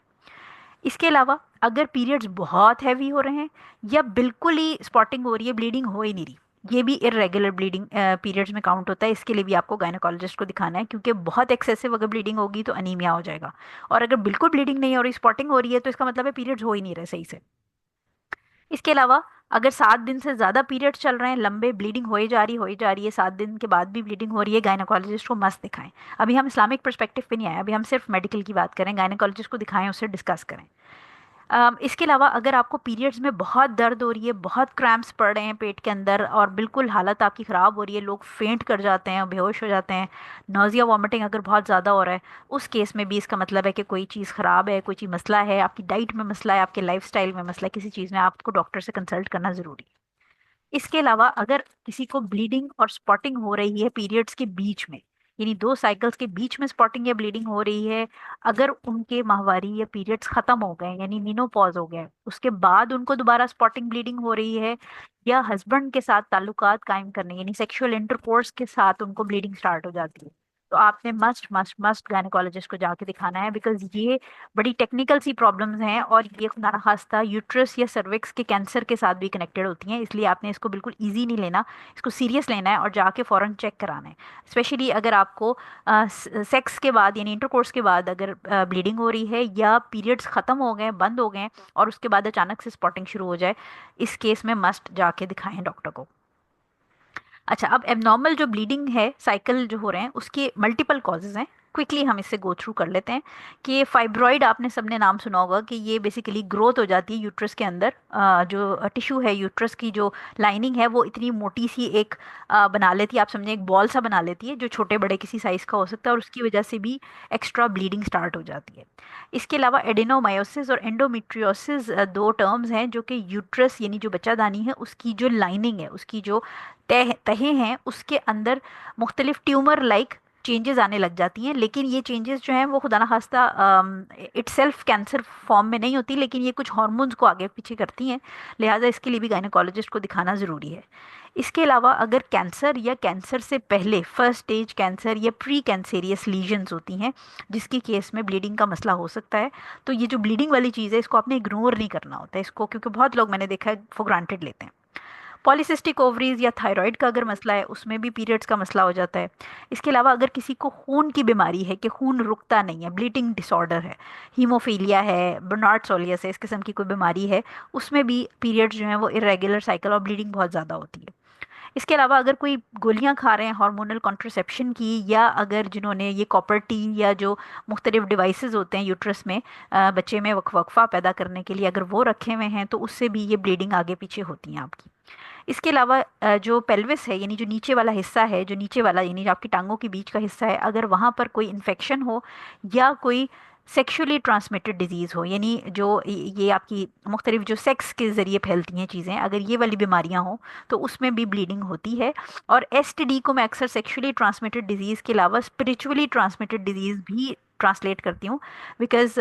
इसके अलावा अगर पीरियड्स बहुत हैवी हो रहे हैं या बिल्कुल ही स्पॉटिंग हो रही है, ब्लीडिंग हो ही नहीं रही, ये भी इरेगुलर ब्लीडिंग पीरियड्स में काउंट होता है। इसके लिए भी आपको गायनेकोलॉजिस्ट को दिखाना है, क्योंकि बहुत एक्सेसिव अगर ब्लीडिंग होगी तो अनीमिया हो जाएगा। और अगर बिल्कुल ब्लीडिंग नहीं हो रही, स्पॉटिंग हो रही है, तो इसका मतलब है पीरियड्स हो ही नहीं रहे सही से। इसके अलावा अगर 7 दिन से ज़्यादा पीरियड्स चल रहे हैं, लंबे, ब्लीडिंग हो ही जा रही है, 7 दिन के बाद भी ब्लीडिंग हो रही है, गायनेकोलॉजिस्ट को मस्त दिखाएं। अभी हम इस्लामिक पर्सपेक्टिव पे नहीं आए, अभी हम सिर्फ मेडिकल की बात करें, गायनेकोलॉजिस्ट को दिखाएं, उससे डिस्कस करें। इसके अलावा अगर आपको पीरियड्स में बहुत दर्द हो रही है, बहुत क्रैम्प्स पड़ रहे हैं पेट के अंदर और बिल्कुल हालत आपकी ख़राब हो रही है, लोग फेंट कर जाते हैं, बेहोश हो जाते हैं, नोज़िया वॉमिटिंग अगर बहुत ज़्यादा हो रहा है, उस केस में भी इसका मतलब है कि कोई चीज़ ख़राब है, कोई चीज़ मसला है, आपकी डाइट में मसला है, आपके लाइफस्टाइल में मसला है, किसी चीज़ में आपको डॉक्टर से कंसल्ट करना ज़रूरी है। इसके अलावा अगर किसी को ब्लीडिंग और स्पॉटिंग हो रही है पीरियड्स के बीच में, यानी दो साइकिल्स के बीच में स्पॉटिंग या ब्लीडिंग हो रही है, अगर उनके माहवारी या पीरियड्स खत्म हो गए यानी मीनोपॉज हो गया है, उसके बाद उनको दोबारा स्पॉटिंग ब्लीडिंग हो रही है, या हस्बैंड के साथ ताल्लुकात कायम करने यानी सेक्सुअल इंटरकोर्स के साथ उनको ब्लीडिंग स्टार्ट हो जाती है, तो आपने मस्ट मस्ट मस्ट गायनेकोलॉजिस्ट को जाके दिखाना है, बिकॉज ये बड़ी टेक्निकल सी प्रॉब्लम्स हैं और ये खुदा न खास्ता यूट्रस या सर्विक्स के कैंसर के साथ भी कनेक्टेड होती हैं, इसलिए आपने इसको बिल्कुल इजी नहीं लेना, इसको सीरियस लेना है और जाके फ़ौरन चेक कराना है। स्पेशली अगर आपको सेक्स के बाद यानी इंटरकोर्स के बाद अगर ब्लीडिंग हो रही है या पीरियड्स ख़त्म हो गए, बंद हो गए हैं और उसके बाद अचानक से स्पॉटिंग शुरू हो जाए, इस केस में मस्ट जाके दिखाएं डॉक्टर को। अच्छा, अब एबनॉर्मल जो ब्लीडिंग है साइकिल जो हो रहे हैं उसके मल्टीपल कॉजेज हैं। क्विकली हम इससे गो थ्रू कर लेते हैं कि फाइब्रॉइड आपने सबने नाम सुना होगा कि ये बेसिकली ग्रोथ हो जाती है यूट्रस के अंदर, जो टिश्यू है यूट्रस की जो लाइनिंग है वो इतनी मोटी सी एक बना लेती है, आप समझे एक बॉल सा बना लेती है जो छोटे बड़े किसी साइज का हो सकता है, और उसकी वजह से भी एक्स्ट्रा ब्लीडिंग स्टार्ट हो जाती है। इसके अलावा एडेनोमायोसिस और एंडोमेट्रियोसिस दो टर्म्स हैं जो कि यूट्रस यानी जो बच्चादानी है उसकी जो लाइनिंग है, उसकी जो तह तहें हैं उसके अंदर मुख्तलिफ ट्यूमर लाइक चेंजेस आने लग जाती हैं, लेकिन ये चेंजेस जो हैं वो खुदा न खास्ता इटसेल्फ कैंसर फॉर्म में नहीं होती, लेकिन ये कुछ हार्मोन्स को आगे पीछे करती हैं, लिहाजा इसके लिए भी गायनेकोलॉजिस्ट को दिखाना ज़रूरी है। इसके अलावा अगर कैंसर या कैंसर से पहले फर्स्ट स्टेज कैंसर या प्री कैंसेरियस लीजन्स होती हैं जिसकी केस में ब्लीडिंग का मसला हो सकता है, तो ये जो ब्लीडिंग वाली चीज़ है इसको आपने इग्नोर नहीं करना होता है इसको, क्योंकि बहुत लोग मैंने देखा है फॉर ग्रांटेड लेते हैं। पॉलीसिस्टिक ओवरीज या थायराइड का अगर मसला है उसमें भी पीरियड्स का मसला हो जाता है। इसके अलावा अगर किसी को खून की बीमारी है कि खून रुकता नहीं है, ब्लीडिंग डिसऑर्डर है, हीमोफीलिया है, बर्नार्ड सोलियस है, इस किस्म की कोई बीमारी है, उसमें भी पीरियड्स जो हैं वो इरेगुलर साइकिल और ब्लीडिंग बहुत ज़्यादा होती है। इसके अलावा अगर कोई गोलियां खा रहे हैं हार्मोनल कॉन्ट्रसेप्शन की, या अगर जिन्होंने ये कॉपर टी या जो मुख्तलिफ डिवाइसेस होते हैं यूट्रस में बच्चे में वक्फा पैदा करने के लिए अगर वो रखे हुए हैं, तो उससे भी ये ब्लीडिंग आगे पीछे होती है आपकी। इसके अलावा जो पेल्विस है यानी जो नीचे वाला हिस्सा है, जो नीचे वाला यानी जो आपकी टांगों के बीच का हिस्सा है, अगर वहाँ पर कोई इन्फेक्शन हो या कोई सेक्शुअली ट्रांसमिटेड डिजीज़ हो, यानी जो ये आपकी मुख्तलिफ जो सेक्स के ज़रिए फैलती हैं चीज़ें, अगर ये वाली बीमारियां हों तो उसमें भी ब्लीडिंग होती है। और एसटीडी को मैं अक्सर सेक्शुअली ट्रांसमिटेड डिजीज़ के अलावा स्पिरिचुअली ट्रांसमिटेड डिजीज़ भी ट्रांसलेट करती हूँ, बिकॉज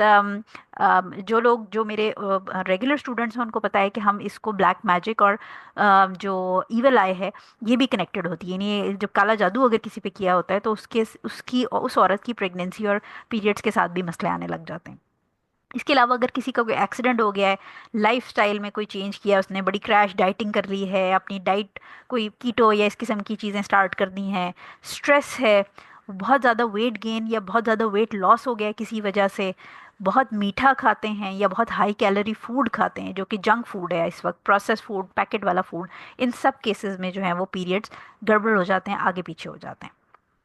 जो लोग जो मेरे रेगुलर स्टूडेंट्स हैं उनको पता है कि हम इसको ब्लैक मैजिक और जो ईवल आई है ये भी कनेक्टेड होती है, यानी जब काला जादू अगर किसी पे किया होता है तो उसके उसकी उस औरत की प्रेगनेंसी और पीरियड्स के साथ भी मसले आने लग जाते हैं। इसके अलावा अगर किसी का कोई एक्सीडेंट हो गया है, लाइफस्टाइल में कोई चेंज किया है, उसने बड़ी क्रैश डाइटिंग कर ली है, अपनी डाइट कोई कीटो या इस किस्म की चीज़ें स्टार्ट कर दी हैं, स्ट्रेस है, बहुत ज़्यादा वेट गेन या बहुत ज़्यादा वेट लॉस हो गया है किसी वजह से, बहुत मीठा खाते हैं या बहुत हाई कैलोरी फूड खाते हैं जो कि जंक फूड है इस वक्त, प्रोसेस फूड, पैकेट वाला फूड, इन सब केसेस में जो है वो पीरियड्स गड़बड़ हो जाते हैं, आगे पीछे हो जाते हैं।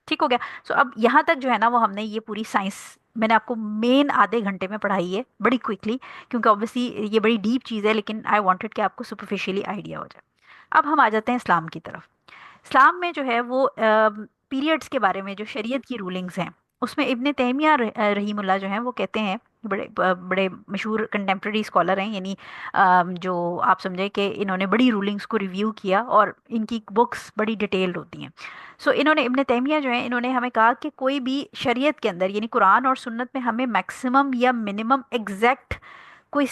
ठीक हो गया। सो अब यहाँ तक जो है ना वो हमने ये पूरी साइंस मैंने आपको मेन आधे घंटे में पढ़ाई है बड़ी क्विकली, क्योंकि ऑब्वियसली ये बड़ी डीप चीज़ है, लेकिन आई वांटेड कि आपको सुपरफिशियली आइडिया हो जाए। अब हम आ जाते हैं इस्लाम की तरफ। इस्लाम में जो है वो पीरियड्स के बारे में जो शरीयत की रूलिंग्स हैं उसमें इब्ने तैमिया रहीमुल्लाह जो हैं वो कहते हैं, बड़े मशहूर कंटेम्प्रेरी स्कॉलर हैं, यानी जो आप समझे कि इन्होंने बड़ी रूलिंग्स को रिव्यू किया और इनकी बुक्स बड़ी डिटेल्ड होती हैं। सो इन्होंने इब्ने तैमिया जो है इन्होंने हमें कहा कि कोई भी शरीयत के अंदर यानी कुरान और सुन्नत में हमें मैक्सिमम या मिनिमम एग्जैक्ट कोई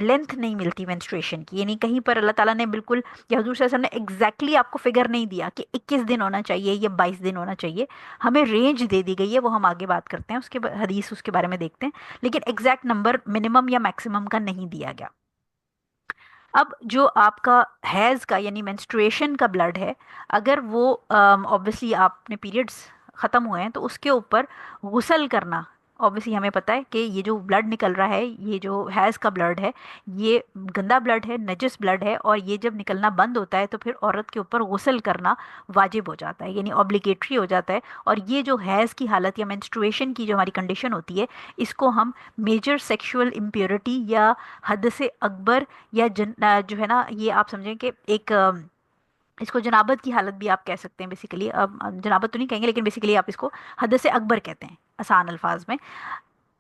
लेंथ नहीं मिलती मेंस्ट्रुएशन की, यानी कहीं पर अल्लाह ताला ने बिल्कुल या हजूर सल्लल्लाहु अलैहि वसल्लम ने एग्जैक्टली आपको फिगर नहीं दिया कि 21 दिन होना चाहिए या 22 दिन होना चाहिए, हमें रेंज दे दी गई है, वो हम आगे बात करते हैं उसके हदीस उसके बारे में देखते हैं, लेकिन एग्जैक्ट नंबर मिनिमम या मैक्सिमम का नहीं दिया गया। अब जो आपका हैज़ का यानी मेंस्ट्रुएशन का ब्लड है, अगर वो ऑब्वियसली आपने पीरियड्स ख़त्म हुए हैं तो उसके ऊपर गुसल करना ऑब्वियसली हमें पता है कि ये जो ब्लड निकल रहा है, ये जो हैज़ का ब्लड है, ये गंदा ब्लड है, नजिस ब्लड है, और ये जब निकलना बंद होता है तो फिर औरत के ऊपर गुस्ल करना वाजिब हो जाता है, यानी ऑब्लिगेटरी हो जाता है। और ये जो हैज़ की हालत या मेंस्ट्रुएशन की जो हमारी कंडीशन होती है, इसको हम मेजर सेक्सुअल इम्प्योरिटी या हद से अकबर या जो है ना, ये आप समझें कि एक इसको जनाबत की हालत भी आप कह सकते हैं बेसिकली। अब जनाबत तो नहीं कहेंगे, लेकिन बेसिकली आप इसको हद से अकबर कहते हैं आसान अल्फाज में,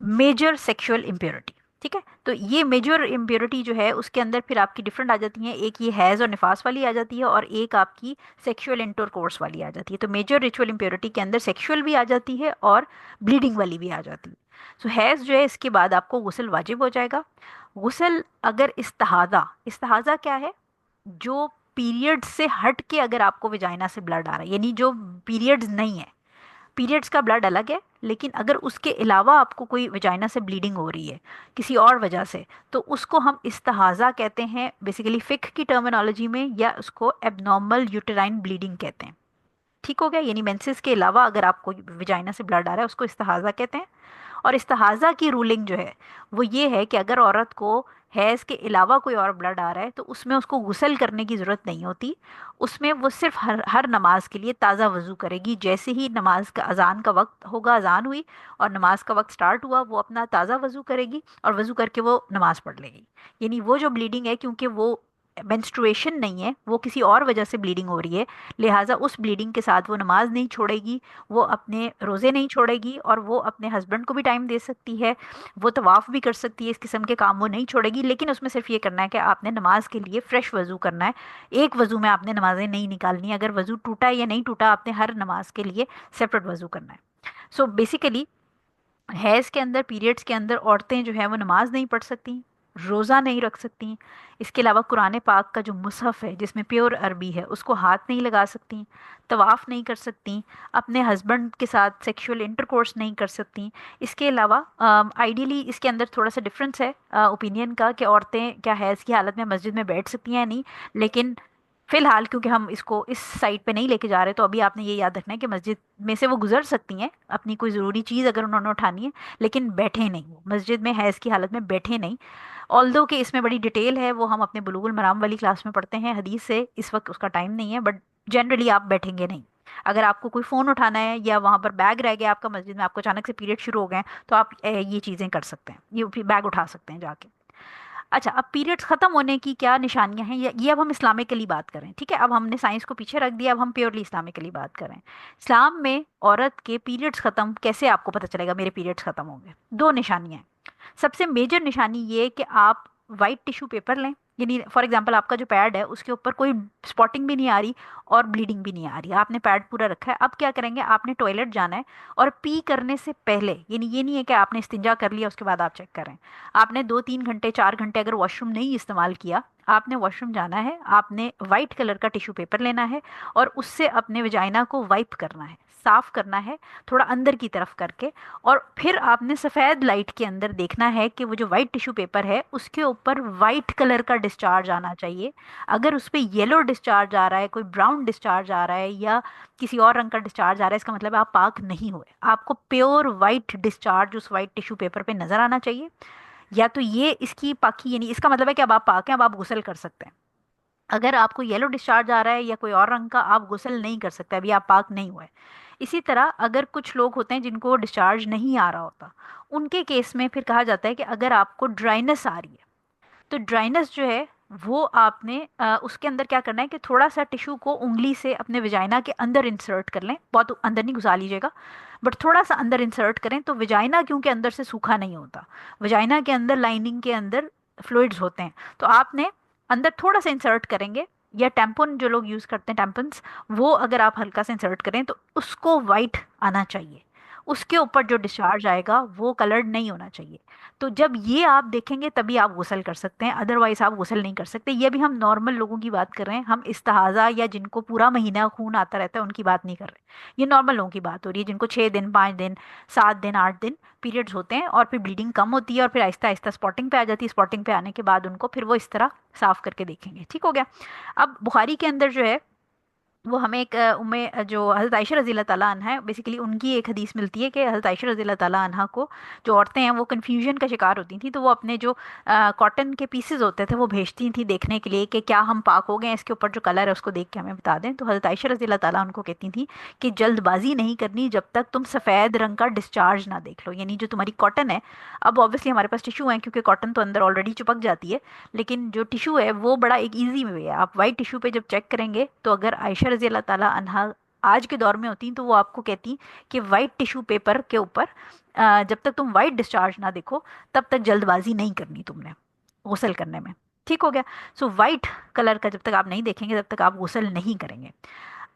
मेजर सेक्सुअल इम्प्योरिटी। ठीक है, तो ये मेजर इम्प्योरिटी जो है उसके अंदर फिर आपकी डिफरेंट आ जाती हैं, एक ये हैज़ और निफास वाली आ जाती है, और एक आपकी सेक्सुअल इंटरकोर्स वाली आ जाती है। तो मेजर रिचुअल इम्प्योरिटी के अंदर सेक्सुअल भी आ जाती है और ब्लीडिंग वाली भी आ जाती है। सो हैज़ जो है, इसके बाद आपको गुस्ल वाजिब हो जाएगा। गुस्ल अगर इस्तिहाज़ा, इस्तिहाज़ा क्या है, जो पीरियड्स से हट के अगर आपको वजाइना से ब्लड आ रहा है, यानी जो पीरियड्स नहीं है, पीरियड्स का ब्लड अलग है, लेकिन अगर उसके अलावा आपको कोई वजाइना से ब्लीडिंग हो रही है किसी और वजह से, तो उसको हम इस्तिहाज़ा कहते हैं बेसिकली फ़िक्ह की टर्मिनोलॉजी में, या उसको एबनॉर्मल यूटेराइन ब्लीडिंग कहते हैं। ठीक हो गया, यानी मेंसेस के अलावा अगर आपको वजाइना से ब्लड आ रहा है उसको इस्तिहाज़ा कहते हैं। और इस्तिहाज़ा की रूलिंग जो है वो ये है कि अगर औरत को हैज़ के अलावा कोई और ब्लड आ रहा है तो उसमें उसको गुस्ल करने की ज़रूरत नहीं होती। उसमें वो सिर्फ हर नमाज के लिए ताज़ा वज़ू करेगी। जैसे ही नमाज का अजान का वक्त होगा, अजान हुई और नमाज का वक्त स्टार्ट हुआ, वो अपना ताज़ा वज़ू करेगी और वज़ू करके वो नमाज पढ़ लेगी। यानी वो जो ब्लीडिंग है, क्योंकि वो मेंस्ट्रुएशन नहीं है, वो किसी और वजह से ब्लीडिंग हो रही है, लिहाजा उस ब्लीडिंग के साथ वो नमाज नहीं छोड़ेगी, वो अपने रोज़े नहीं छोड़ेगी, और वो अपने हस्बैंड को भी टाइम दे सकती है, वो तवाफ़ भी कर सकती है, इस किस्म के काम वो नहीं छोड़ेगी। लेकिन उसमें सिर्फ ये करना है कि आपने नमाज के लिए फ़्रेश वज़ू करना है। एक वज़ू में आपने नमाजें नहीं निकालनी, अगर वज़ू टूटा है या नहीं टूटा, आपने हर नमाज के लिए सेपरेट वज़ू करना है। सो बेसिकली हैज़ के अंदर, पीरियड्स के अंदर औरतें जो हैं वो नमाज नहीं पढ़ सकती, रोज़ा नहीं रख सकती। इसके अलावा कुरान पाक का जो मुसहफ़ है जिसमें प्योर अरबी है उसको हाथ नहीं लगा सकती, तवाफ़ नहीं कर सकती, अपने हस्बैंड के साथ सेक्सुअल इंटरकोर्स नहीं कर सकती। इसके अलावा आइडियली इसके अंदर थोड़ा सा डिफरेंस है ओपिनियन का, कि औरतें क्या हैज़ की हालत में मस्जिद में बैठ सकती हैं या नहीं। लेकिन फिलहाल क्योंकि हम इसको इस साइड पे नहीं लेके जा रहे, तो अभी आपने ये याद रखना है कि मस्जिद में से वो गुजर सकती हैं अपनी कोई ज़रूरी चीज़ अगर उन्होंने उठानी है, लेकिन बैठे नहीं, वो मस्जिद में हैज़ की हालत में बैठे नहीं। ऑल्दो कि इसमें बड़ी डिटेल है, वो हम अपने बुलुगुल मराम वाली क्लास में पढ़ते हैं हदीस से, इस वक्त उसका टाइम नहीं है, बट जनरली आप बैठेंगे नहीं। अगर आपको कोई फ़ोन उठाना है या वहाँ पर बैग रह गया आपका मस्जिद में, आपको अचानक से पीरियड शुरू हो गए हैं, तो आप ये चीज़ें कर सकते हैं, ये बैग उठा सकते हैं जाके। अच्छा, अब पीरियड्स खत्म होने की क्या निशानियां हैं, ये अब हम इस्लामिकली बात करें। ठीक है, अब हमने साइंस को पीछे रख दिया, अब हम प्योरली इस्लामिकली बात करें। इस्लाम में औरत के पीरियड्स खत्म कैसे आपको पता चलेगा मेरे पीरियड्स खत्म हो गए? दो निशानियां हैं। सबसे मेजर निशानी ये कि आप वाइट टिश्यू पेपर लें, यानी फॉर एग्जांपल आपका जो पैड है उसके ऊपर कोई स्पॉटिंग भी नहीं आ रही और ब्लीडिंग भी नहीं आ रही, आपने पैड पूरा रखा है। अब क्या करेंगे, आपने टॉयलेट जाना है, और पी करने से पहले, यानी ये नहीं है कि आपने इस्तिंजा कर लिया उसके बाद आप चेक करें, आपने 2-3 घंटे 4 घंटे अगर वॉशरूम नहीं इस्तेमाल किया, आपने वॉशरूम जाना है, आपने वाइट कलर का टिश्यू पेपर लेना है और उससे अपने वजाइना को वाइप करना है, साफ करना है, थोड़ा अंदर की तरफ करके। और फिर आपने सफ़ेद लाइट के अंदर देखना है कि वो जो वाइट टिश्यू पेपर है उसके ऊपर वाइट कलर का डिस्चार्ज आना चाहिए। अगर उस पर येलो डिस्चार्ज आ रहा है, कोई ब्राउन डिस्चार्ज आ रहा है या किसी और रंग का डिस्चार्ज आ रहा है, इसका मतलब है आप पाक नहीं हुए। आपको प्योर वाइट डिस्चार्ज उस वाइट टिश्यू पेपर पे नजर आना चाहिए। या तो ये इसकी पाकी, यानी इसका मतलब है कि अब आप पाक हैं, अब आप गुस्ल कर सकते हैं। अगर आपको येलो डिस्चार्ज आ रहा है या कोई और रंग का, आप गुस्ल नहीं कर सकते, अभी आप पाक नहीं हुए। इसी तरह अगर कुछ लोग होते हैं जिनको डिस्चार्ज नहीं आ रहा होता, उनके केस में फिर कहा जाता है कि अगर आपको ड्राइनेस आ रही है, तो ड्राइनेस जो है वो आपने उसके अंदर क्या करना है कि थोड़ा सा टिश्यू को उंगली से अपने विजाइना के अंदर इंसर्ट कर लें, बहुत अंदर नहीं घुसा लीजिएगा, बट थोड़ा सा अंदर इंसर्ट करें। तो विजाइना क्योंकि अंदर से सूखा नहीं होता, विजाइना के अंदर लाइनिंग के अंदर फ्लूइड्स होते हैं, तो आपने अंदर थोड़ा सा इंसर्ट करेंगे, या टेम्पन जो लोग यूज़ करते हैं टेम्पन्स, वो अगर आप हल्का सा इंसर्ट करें तो उसको वाइट आना चाहिए, उसके ऊपर जो डिस्चार्ज आएगा वो कलर्ड नहीं होना चाहिए। तो जब ये आप देखेंगे तभी आप गुस्ल कर सकते हैं, अदरवाइज आप गुस्ल नहीं कर सकते। ये भी हम नॉर्मल लोगों की बात कर रहे हैं, हम इस्तिहाज़ा या जिनको पूरा महीना खून आता रहता है उनकी बात नहीं कर रहे। ये नॉर्मल लोगों की बात हो रही है जिनको 6 दिन 5 दिन 7 दिन 8 दिन पीरियड्स होते हैं और फिर ब्लीडिंग कम होती है और फिर आहिस्ता आहिस्ता स्पॉटिंग पे आ जाती है। स्पॉटिंग पे आने के बाद उनको फिर वो इस तरह साफ करके देखेंगे। ठीक हो गया। अब बुखारी के अंदर जो है वो हमें एक उम्मे जो हज़रत आयशा रज़ी अल्लाह ताला अन्हा है, बेसिकली उनकी एक हदीस मिलती है कि हज़रत आयशा रज़ी अल्लाह ताला अन्हा को, जो औरतें हैं वो कन्फ्यूजन का शिकार होती थी, तो वो अपने जो कॉटन के पीसेज होते थे वो भेजती थी देखने के लिए कि क्या हम पाक हो गए हैं, इसके ऊपर जो कलर है उसको देख के हमें बता दें। तो हज़रत आयशा रज़ी अल्लाह ताला उनको कहती थी कि जल्दबाजी नहीं करनी जब तक तुम सफ़ेद रंग का डिस्चार्ज ना देख लो, यानी जो तुम्हारी कॉटन है। अब ऑब्वियसली हमारे पास टिश्यू है क्योंकि कॉटन तो अंदर ऑलरेडी चिपक जाती है, लेकिन जो टिश्यू है वो बड़ा एक ईजी वे है। आप वाइट टिश्यू पे जब चेक करेंगे तो अगर आयशा रजी अल्लाह ताला अन्हा आज के दौर में होती तो वो आपको कहती कि वाइट टिश्यू पेपर के ऊपर जब तक तुम वाइट डिस्चार्ज ना देखो तब तक जल्दबाजी नहीं करनी तुमने गुसल करने में। ठीक हो गया। सो वाइट कलर का जब तक आप नहीं देखेंगे तब तक आप गुसल नहीं करेंगे।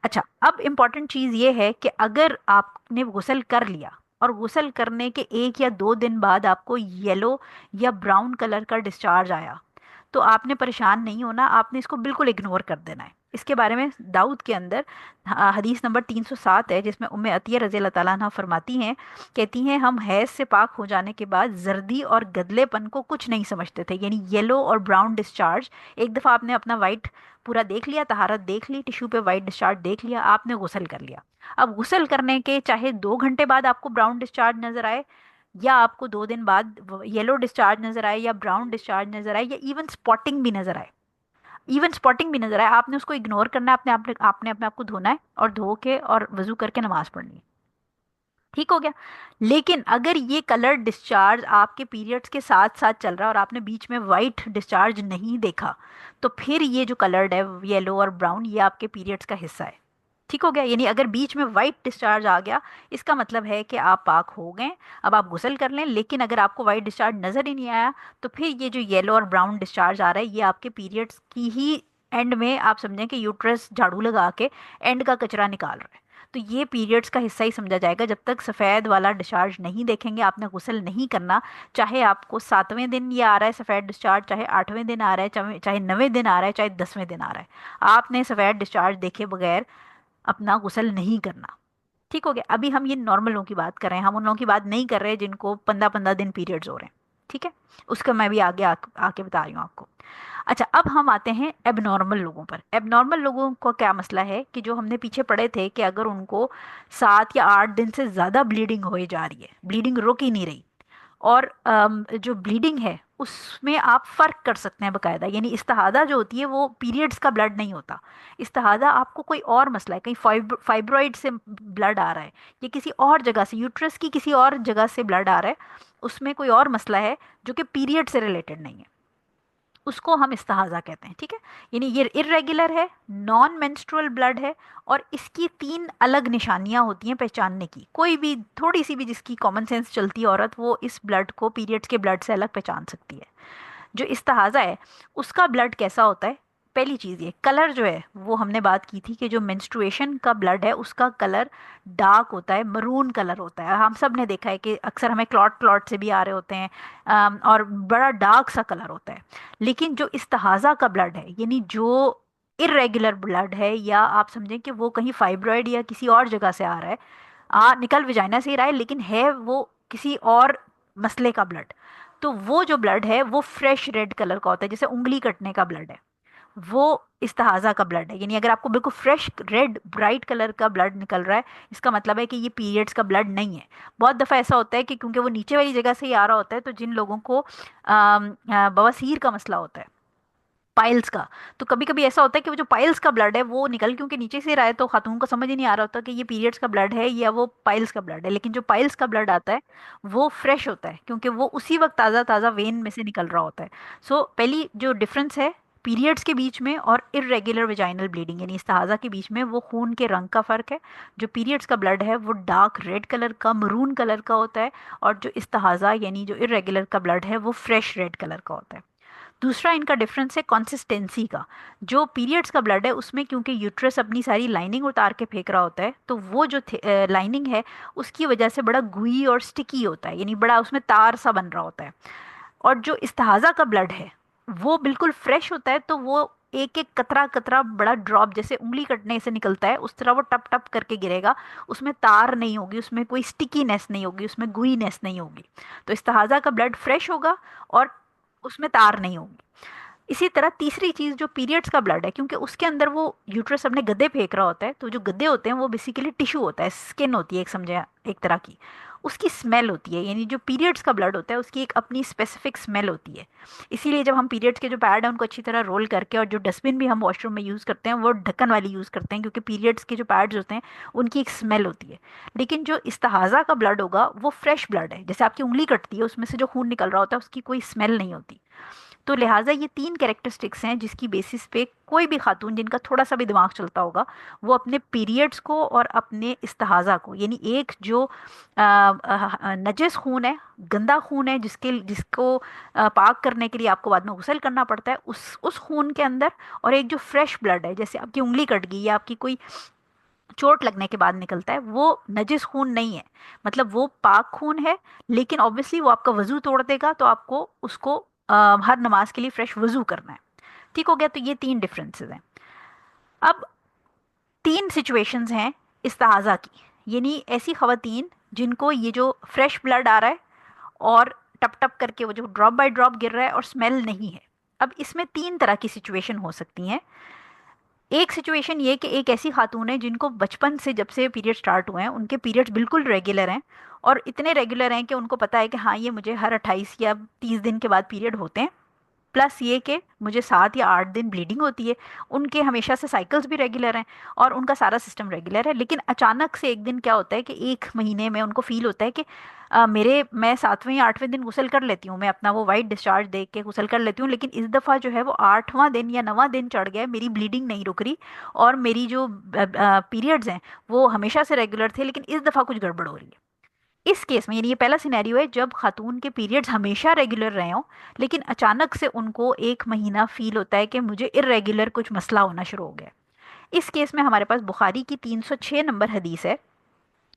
अच्छा, अब इम्पॉर्टेंट चीज़ ये है कि अगर आपने गुसल कर लिया और गुसल करने के 1 या 2 दिन बाद आपको येलो या ब्राउन कलर का डिस्चार्ज आया, तो आपने परेशान नहीं होना, आपने इसको बिल्कुल इग्नोर कर देना है। इसके बारे में दाऊद के अंदर हदीस नंबर 307 है, जिसमें उम्मे अतिया रज़ी अल्लाह ताला अन्हा फरमाती हैं, कहती हैं हम हैज़ से पाक हो जाने के बाद जर्दी और गदलेपन को कुछ नहीं समझते थे, यानी येलो और ब्राउन डिस्चार्ज। एक दफ़ा आपने अपना वाइट पूरा देख लिया, तहारत देख ली, टिश्यू पे वाइट डिस्चार्ज देख लिया, आपने गुसल कर लिया। अब गुसल करने के चाहे 2 घंटे बाद आपको ब्राउन डिस्चार्ज नजर आए, या आपको 2 दिन बाद येलो डिस्चार्ज नजर आए, या ब्राउन डिस्चार्ज नजर आए, या इवन स्पॉटिंग भी नजर आए, इवन स्पॉटिंग भी नजर आए, आपने उसको इग्नोर करना है, आपने अपने आप को धोना है और धो के और वजू करके नमाज पढ़नी है। ठीक हो गया। लेकिन अगर ये कलर डिस्चार्ज आपके पीरियड्स के साथ साथ चल रहा है और आपने बीच में वाइट डिस्चार्ज नहीं देखा, तो फिर ये जो कलर्ड है येलो और ब्राउन, ये आपके पीरियड्स का हिस्सा है। ठीक हो गया। यानी अगर बीच में वाइट डिस्चार्ज आ गया, इसका मतलब है कि आप पाक हो गए, अब आप गुसल कर लें। लेकिन अगर आपको वाइट डिस्चार्ज नजर ही नहीं आया, तो फिर ये जो येलो और ब्राउन डिस्चार्ज आ रहा है, ये आपके पीरियड्स की ही एंड में, आप समझें कि यूट्रस झाड़ू लगा के एंड का कचरा निकाल रहा है। तो ये पीरियड्स का हिस्सा ही समझा जाएगा। जब तक सफ़ेद वाला डिस्चार्ज नहीं देखेंगे आपने गुसल नहीं करना। चाहे आपको 7वें दिन ये आ रहा है सफ़ेद डिस्चार्ज, चाहे 8वें दिन आ रहा है, चाहे 9वें दिन आ रहा है, चाहे 10वें दिन आ रहा है, आपने सफ़ेद डिस्चार्ज देखे बगैर अपना गुसल नहीं करना। ठीक हो गया। अभी हम ये नॉर्मल लोगों की बात कर रहे हैं, हम उन लोगों की बात नहीं कर रहे हैं जिनको 15-15 दिन पीरियड्स हो रहे हैं। ठीक है, उसका मैं भी आगे आके बता रही हूँ आपको। अच्छा, अब हम आते हैं एबनॉर्मल लोगों पर। एबनॉर्मल लोगों का क्या मसला है कि जो हमने पीछे पढ़े थे कि अगर उनको 7 या 8 दिन से ज़्यादा ब्लीडिंग हो जा रही है, ब्लीडिंग रुक ही नहीं रही, और जो ब्लीडिंग है उसमें आप फ़र्क कर सकते हैं बकायदा, यानी इस्तिहादा जो होती है वो पीरियड्स का ब्लड नहीं होता। इस्तिहादा आपको कोई और मसला है, कहीं फाइब्रॉइड से ब्लड आ रहा है, या किसी और जगह से, यूट्रस की किसी और जगह से ब्लड आ रहा है, उसमें कोई और मसला है जो कि पीरियड से रिलेटेड नहीं है, उसको हम इस्तिहाजा कहते हैं। ठीक है, यानी ये इर्रेगुलर है, नॉन मेंस्ट्रुअल ब्लड है, और इसकी 3 अलग निशानियां होती हैं पहचानने की। कोई भी थोड़ी सी भी जिसकी कॉमन सेंस चलती है औरत, वो इस ब्लड को पीरियड्स के ब्लड से अलग पहचान सकती है। जो इस्तिहाजा है उसका ब्लड कैसा होता है? पहली चीज़, ये कलर जो है वो हमने बात की थी कि जो मेंस्ट्रुएशन का ब्लड है उसका कलर डार्क होता है, मरून कलर होता है। हम सब ने देखा है कि अक्सर हमें क्लॉट क्लॉट से भी आ रहे होते हैं, और बड़ा डार्क सा कलर होता है। लेकिन जो इस्तिहाजा का ब्लड है, यानी जो इरेगुलर ब्लड है, या आप समझें कि वो कहीं फाइब्रॉइड या किसी और जगह से आ रहा है, निकल विजाइना से ही रहा है, लेकिन है वो किसी और मसले का ब्लड, तो वो जो ब्लड है वो फ्रेश रेड कलर का होता है, जैसे उंगली कटने का ब्लड है, वो इस्तिहाजा का ब्लड है। यानी अगर आपको बिल्कुल फ्रेश रेड ब्राइट कलर का ब्लड निकल रहा है, इसका मतलब है कि ये पीरियड्स का ब्लड नहीं है। बहुत दफ़ा ऐसा होता है कि क्योंकि वो नीचे वाली जगह से ही आ रहा होता है, तो जिन लोगों को बवासीर का मसला होता है, पाइल्स का, तो कभी कभी ऐसा होता है कि वो जो पाइल्स का ब्लड है वो निकल क्योंकि नीचे से रहा है, तो खातून को समझ ही नहीं आ रहा होता कि ये पीरियड्स का ब्लड है या वो पाइल्स का ब्लड है। लेकिन जो पाइल्स का ब्लड आता है वो फ्रेश होता है, क्योंकि वो उसी वक्त ताज़ा ताज़ा वेन में से निकल रहा होता है। सो पहली जो डिफरेंस है पीरियड्स के बीच में और इरेगुलर वेजाइनल ब्लीडिंग यानी इस्तिहाजा के बीच में, वो खून के रंग का फ़र्क है। जो पीरियड्स का ब्लड है वो डार्क रेड कलर का, मरून कलर का होता है, और जो इस्तिहाजा यानी जो इरेगुलर का ब्लड है वो फ्रेश रेड कलर का होता है। दूसरा इनका डिफरेंस है कंसिस्टेंसी का। जो पीरियड्स का ब्लड है उसमें क्योंकि यूट्रस अपनी सारी लाइनिंग उतार के फेंक रहा होता है, तो वो जो लाइनिंग है उसकी वजह से बड़ा गुई और स्टिकी होता है, यानी बड़ा उसमें तार सा बन रहा होता है। और जो इस्तिहाजा का ब्लड है वो बिल्कुल फ्रेश होता है, तो वो एक एक कतरा कतरा बड़ा ड्रॉप जैसे उंगली कटने से निकलता है उस तरह वो टप टप करके गिरेगा। उसमें तार नहीं होगी, उसमें कोई स्टिकीनेस नहीं होगी, उसमें गुईनेस नहीं होगी। तो इस्तिहाजा का ब्लड फ्रेश होगा और उसमें तार नहीं होगी। इसी तरह तीसरी चीज़ जो पीरियड्स का ब्लड है, क्योंकि उसके अंदर वो यूट्रस अपने गद्दे फेंक रहा होता है, तो जो गद्दे होते हैं वो बेसिकली टिश्यू होता है, स्किन होती है एक, समझे, एक तरह की, उसकी स्मेल होती है। यानी जो पीरियड्स का ब्लड होता है उसकी एक अपनी स्पेसिफिक स्मेल होती है। इसीलिए जब हम पीरियड्स के जो पैड हैं उनको अच्छी तरह रोल करके, और जो डस्टबिन भी हम वॉशरूम में यूज़ करते हैं वो ढक्कन वाली यूज़ करते हैं, क्योंकि पीरियड्स के जो पैड्स होते हैं उनकी एक स्मेल होती है। लेकिन जो इस्तेहाज़ा का ब्लड होगा वो फ्रेश ब्लड है, जैसे आपकी उंगली कटती है उसमें से जो खून निकल रहा होता है उसकी कोई स्मेल नहीं होती। तो लिहाजा ये तीन कैरेक्टरिस्टिक्स हैं जिसकी बेसिस पे कोई भी खातून जिनका थोड़ा सा भी दिमाग चलता होगा वो अपने पीरियड्स को और अपने इस्तेहाज़ा को, यानी एक जो नजस खून है, गंदा खून है, जिसको पाक करने के लिए आपको बाद में गुस्ल करना पड़ता है, उस खून के अंदर, और एक जो फ्रेश ब्लड है, जैसे आपकी उंगली कट गई या आपकी कोई चोट लगने के बाद निकलता है, वो नजिस खून नहीं है, मतलब वो पाक खून है। लेकिन ऑब्वियसली वो आपका वजू तोड़ देगा, तो आपको उसको हर नमाज के लिए फ्रेश वजू करना है। ठीक हो गया, तो ये तीन डिफरेंसेस हैं। अब तीन सिचुएशंस हैं इस्ताज़ा की, यानी ऐसी खवातीन जिनको ये जो फ्रेश ब्लड आ रहा है और टप टप करके वो जो ड्रॉप बाय ड्रॉप गिर रहा है और स्मेल नहीं है। अब इसमें तीन तरह की सिचुएशन हो सकती हैं। एक सिचुएशन ये कि एक ऐसी खातून है जिनको बचपन से, जब से पीरियड स्टार्ट हुए हैं, उनके पीरियड्स बिल्कुल रेगुलर हैं, और इतने रेगुलर हैं कि उनको पता है कि हाँ ये मुझे हर 28 या 30 दिन के बाद पीरियड होते हैं, प्लस ये कि मुझे 7 या 8 दिन ब्लीडिंग होती है। उनके हमेशा से साइकिल्स भी रेगुलर हैं और उनका सारा सिस्टम रेगुलर है। लेकिन अचानक से एक दिन क्या होता है कि एक महीने में उनको फील होता है कि मैं 7वें या 8वें दिन गुसल कर लेती हूँ, मैं अपना वो वाइट डिस्चार्ज देख के गुसल कर लेती हूँ, लेकिन इस दफ़ा जो है वो 8वां दिन या 9वां दिन चढ़ गया है, मेरी ब्लीडिंग नहीं रुक रही, और मेरी जो पीरियड्स हैं वो हमेशा से रेगुलर थे, लेकिन इस दफ़ा कुछ गड़बड़ हो रही है। इस केस में, यानी ये पहला सिनेरियो है जब खातून के पीरियड्स हमेशा रेगुलर रहे हों, लेकिन अचानक से उनको एक महीना फील होता है कि मुझे इरेगुलर कुछ मसला होना शुरू हो गया है। इस केस में हमारे पास बुखारी की 306 नंबर हदीस है,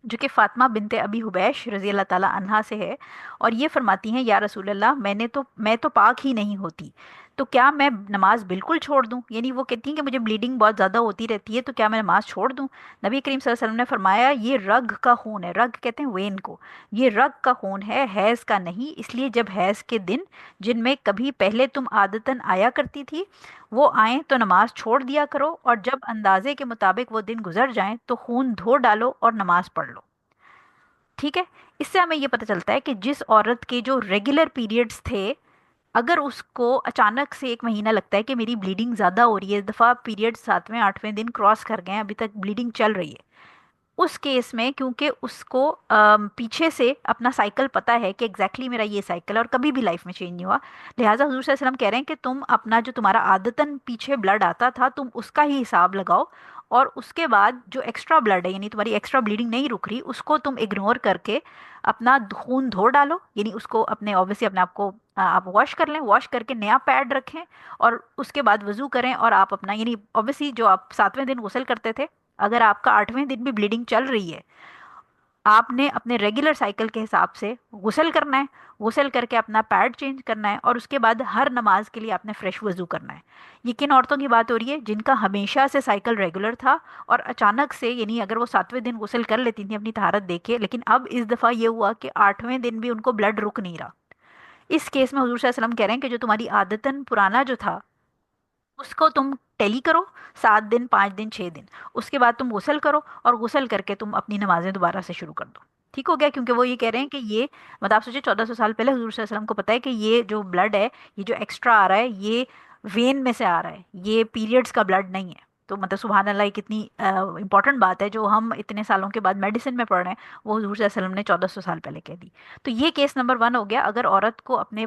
जो कि फातिमा बिनते अबी हुबैश रज़ी अल्लाह ताला अन्हा से है, और ये फरमाती हैं, या रसूल अल्लाह, मैं तो पाक ही नहीं होती, तो क्या मैं नमाज बिल्कुल छोड़ दूं? यानी वो कहती हैं कि मुझे ब्लीडिंग बहुत ज़्यादा होती रहती है, तो क्या मैं नमाज छोड़ दूं? नबी करीम सल्लल्लाहु अलैहि वसल्लम ने फरमाया, ये रग का खून है, रग कहते हैं वेन को, ये रग का खून है, हैज़ का नहीं, इसलिए जब हैज़ के दिन, जिनमें कभी पहले तुम आदतन आया करती थी, वो आए तो नमाज छोड़ दिया करो, और जब अंदाजे के मुताबिक वो दिन गुजर जाएं तो खून धो डालो और नमाज पढ़ लो। ठीक है। इससे हमें ये पता चलता है कि जिस औरत के जो रेगुलर पीरियड्स थे, अगर उसको अचानक से एक महीना लगता है कि मेरी ब्लीडिंग ज़्यादा हो रही है, इस दफ़ा पीरियड 7वें 8वें दिन क्रॉस कर गए हैं, अभी तक ब्लीडिंग चल रही है, उस केस में क्योंकि उसको पीछे से अपना साइकिल पता है कि एग्जैक्टली मेरा ये साइकिल है और कभी भी लाइफ में चेंज नहीं हुआ, लिहाजा हुजूर सल्लल्लाहु अलैहि वसल्लम कह रहे हैं कि तुम अपना जो तुम्हारा आदतन पीछे ब्लड आता था तुम उसका ही हिसाब लगाओ, और उसके बाद जो एक्स्ट्रा ब्लड है, यानी तुम्हारी एक्स्ट्रा ब्लीडिंग नहीं रुक रही, उसको तुम इग्नोर करके अपना खून धो डालो, यानी उसको अपने ऑब्वियसली अपने आप को आप वॉश कर लें, वॉश करके नया पैड रखें, और उसके बाद वजू करें, और आप अपना, यानी ऑब्वियसली जो आप 7वें दिन गुसल करते थे, अगर आपका 8वें दिन भी ब्लीडिंग चल रही है, आपने अपने रेगुलर साइकिल के हिसाब से गुसल करना है, गुसल करके अपना पैड चेंज करना है, और उसके बाद हर नमाज के लिए आपने फ्रेश वजू करना है। ये किन औरतों की बात हो रही है? जिनका हमेशा से साइकिल रेगुलर था, और अचानक से, यानी अगर वो 7वें दिन गुसल कर लेती थी अपनी तहारत देखे, लेकिन अब इस दफ़ा ये हुआ कि 8वें दिन भी उनको ब्लड रुक नहीं रहा। इस केस में हुजूर सल्लल्लाहु अलैहि वसल्लम कह रहे हैं कि जो तुम्हारी आदतन पुराना जो था उसको तुम टैली करो, 7 दिन 5 दिन 6 दिन, उसके बाद तुम गुसल करो, और गुसल करके तुम अपनी नमाजें दोबारा से शुरू कर दो। ठीक हो गया, क्योंकि वो ये कह रहे हैं कि ये, मतलब आप सोचिए 1400 साल पहले हुजूर सल्लल्लाहु अलैहि वसल्लम को पता है कि ये जो ब्लड है, ये जो एक्स्ट्रा आ रहा है, ये वेन में से आ रहा है, ये पीरियड्स का ब्लड नहीं है। तो मतलब सुभान अल्लाह, ये कितनी इंपॉर्टेंट बात है जो हम इतने सालों के बाद मेडिसिन में पढ़ रहे हैं, वो हुजूर सल्लल्लाहु अलैहि वसल्लम ने 1400 साल पहले कह दी। तो ये केस नंबर 1 हो गया। अगर औरत को अपने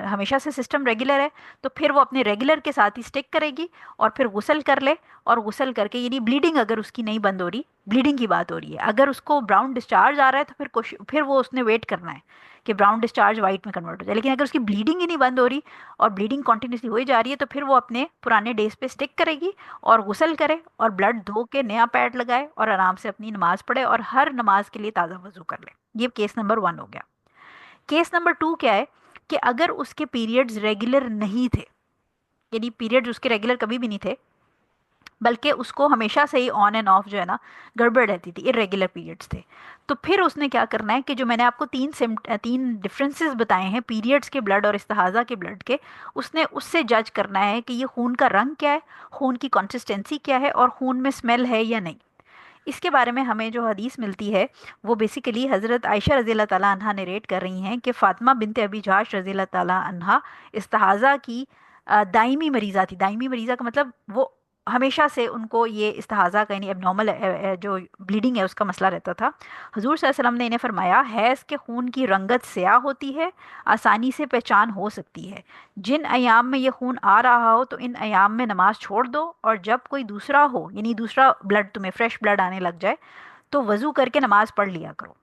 हमेशा से सिस्टम रेगुलर है, तो फिर वो अपने रेगुलर के साथ ही स्टिक करेगी, और फिर गुसल कर ले, और गुसल करके, यानी ब्लीडिंग अगर उसकी नहीं बंद हो रही, ब्लीडिंग की बात हो रही है, अगर उसको ब्राउन डिस्चार्ज आ रहा है तो फिर वो उसने वेट करना है कि ब्राउन डिस्चार्ज वाइट में कन्वर्ट हो जाए। लेकिन अगर उसकी ब्लीडिंग ही नहीं बंद हो रही और ब्लीडिंग कॉन्टिन्यूसली हो ही जा रही है, तो फिर वो अपने पुराने डेज पे स्टिक करेगी, और गुसल करे, और ब्लड धो के नया पैड लगाए, और आराम से अपनी नमाज पढ़े, और हर नमाज के लिए ताज़ा वजू कर ले। ये केस नंबर 1 हो गया। केस नंबर 2 क्या है कि अगर उसके पीरियड्स रेगुलर नहीं थे, यानी पीरियड्स उसके रेगुलर कभी भी नहीं थे, बल्कि उसको हमेशा से ही ऑन एंड ऑफ जो है ना गड़बड़ रहती थी, इरेगुलर पीरियड्स थे। तो फिर उसने क्या करना है कि जो मैंने आपको तीन डिफरेंसेस बताए हैं पीरियड्स के ब्लड और इस्तिहाज़ा के ब्लड के, उसने उससे जज करना है कि ये खून का रंग क्या है, खून की कंसिस्टेंसी क्या है, और खून में स्मेल है या नहीं। इसके बारे में हमें जो हदीस मिलती है वो बेसिकली हज़रत आयशा रज़ी अल्लाह ताला अन्हा नरेट कर रही हैं कि फ़ातिमा बिनत अबी जहाश रज़ी अल्लाह ताला अन्हा इस्तिहाज़ा की दायमी मरीज़ा थी। दायमी मरीज़ा का मतलब वो हमेशा से उनको ये इस्तिहाज़ा का यानी एबनॉर्मल जो ब्लीडिंग है उसका मसला रहता था। हुजूर सल्लल्लाहु अलैहि वसल्लम ने इन्हें फरमाया, हैज़ के खून की रंगत स्याह होती है, आसानी से पहचान हो सकती है। जिन अयाम में ये खून आ रहा हो तो इन अयाम में नमाज छोड़ दो, और जब कोई दूसरा हो यानी दूसरा ब्लड तुम्हें फ्रेश ब्लड आने लग जाए तो वज़ू करके नमाज पढ़ लिया करो।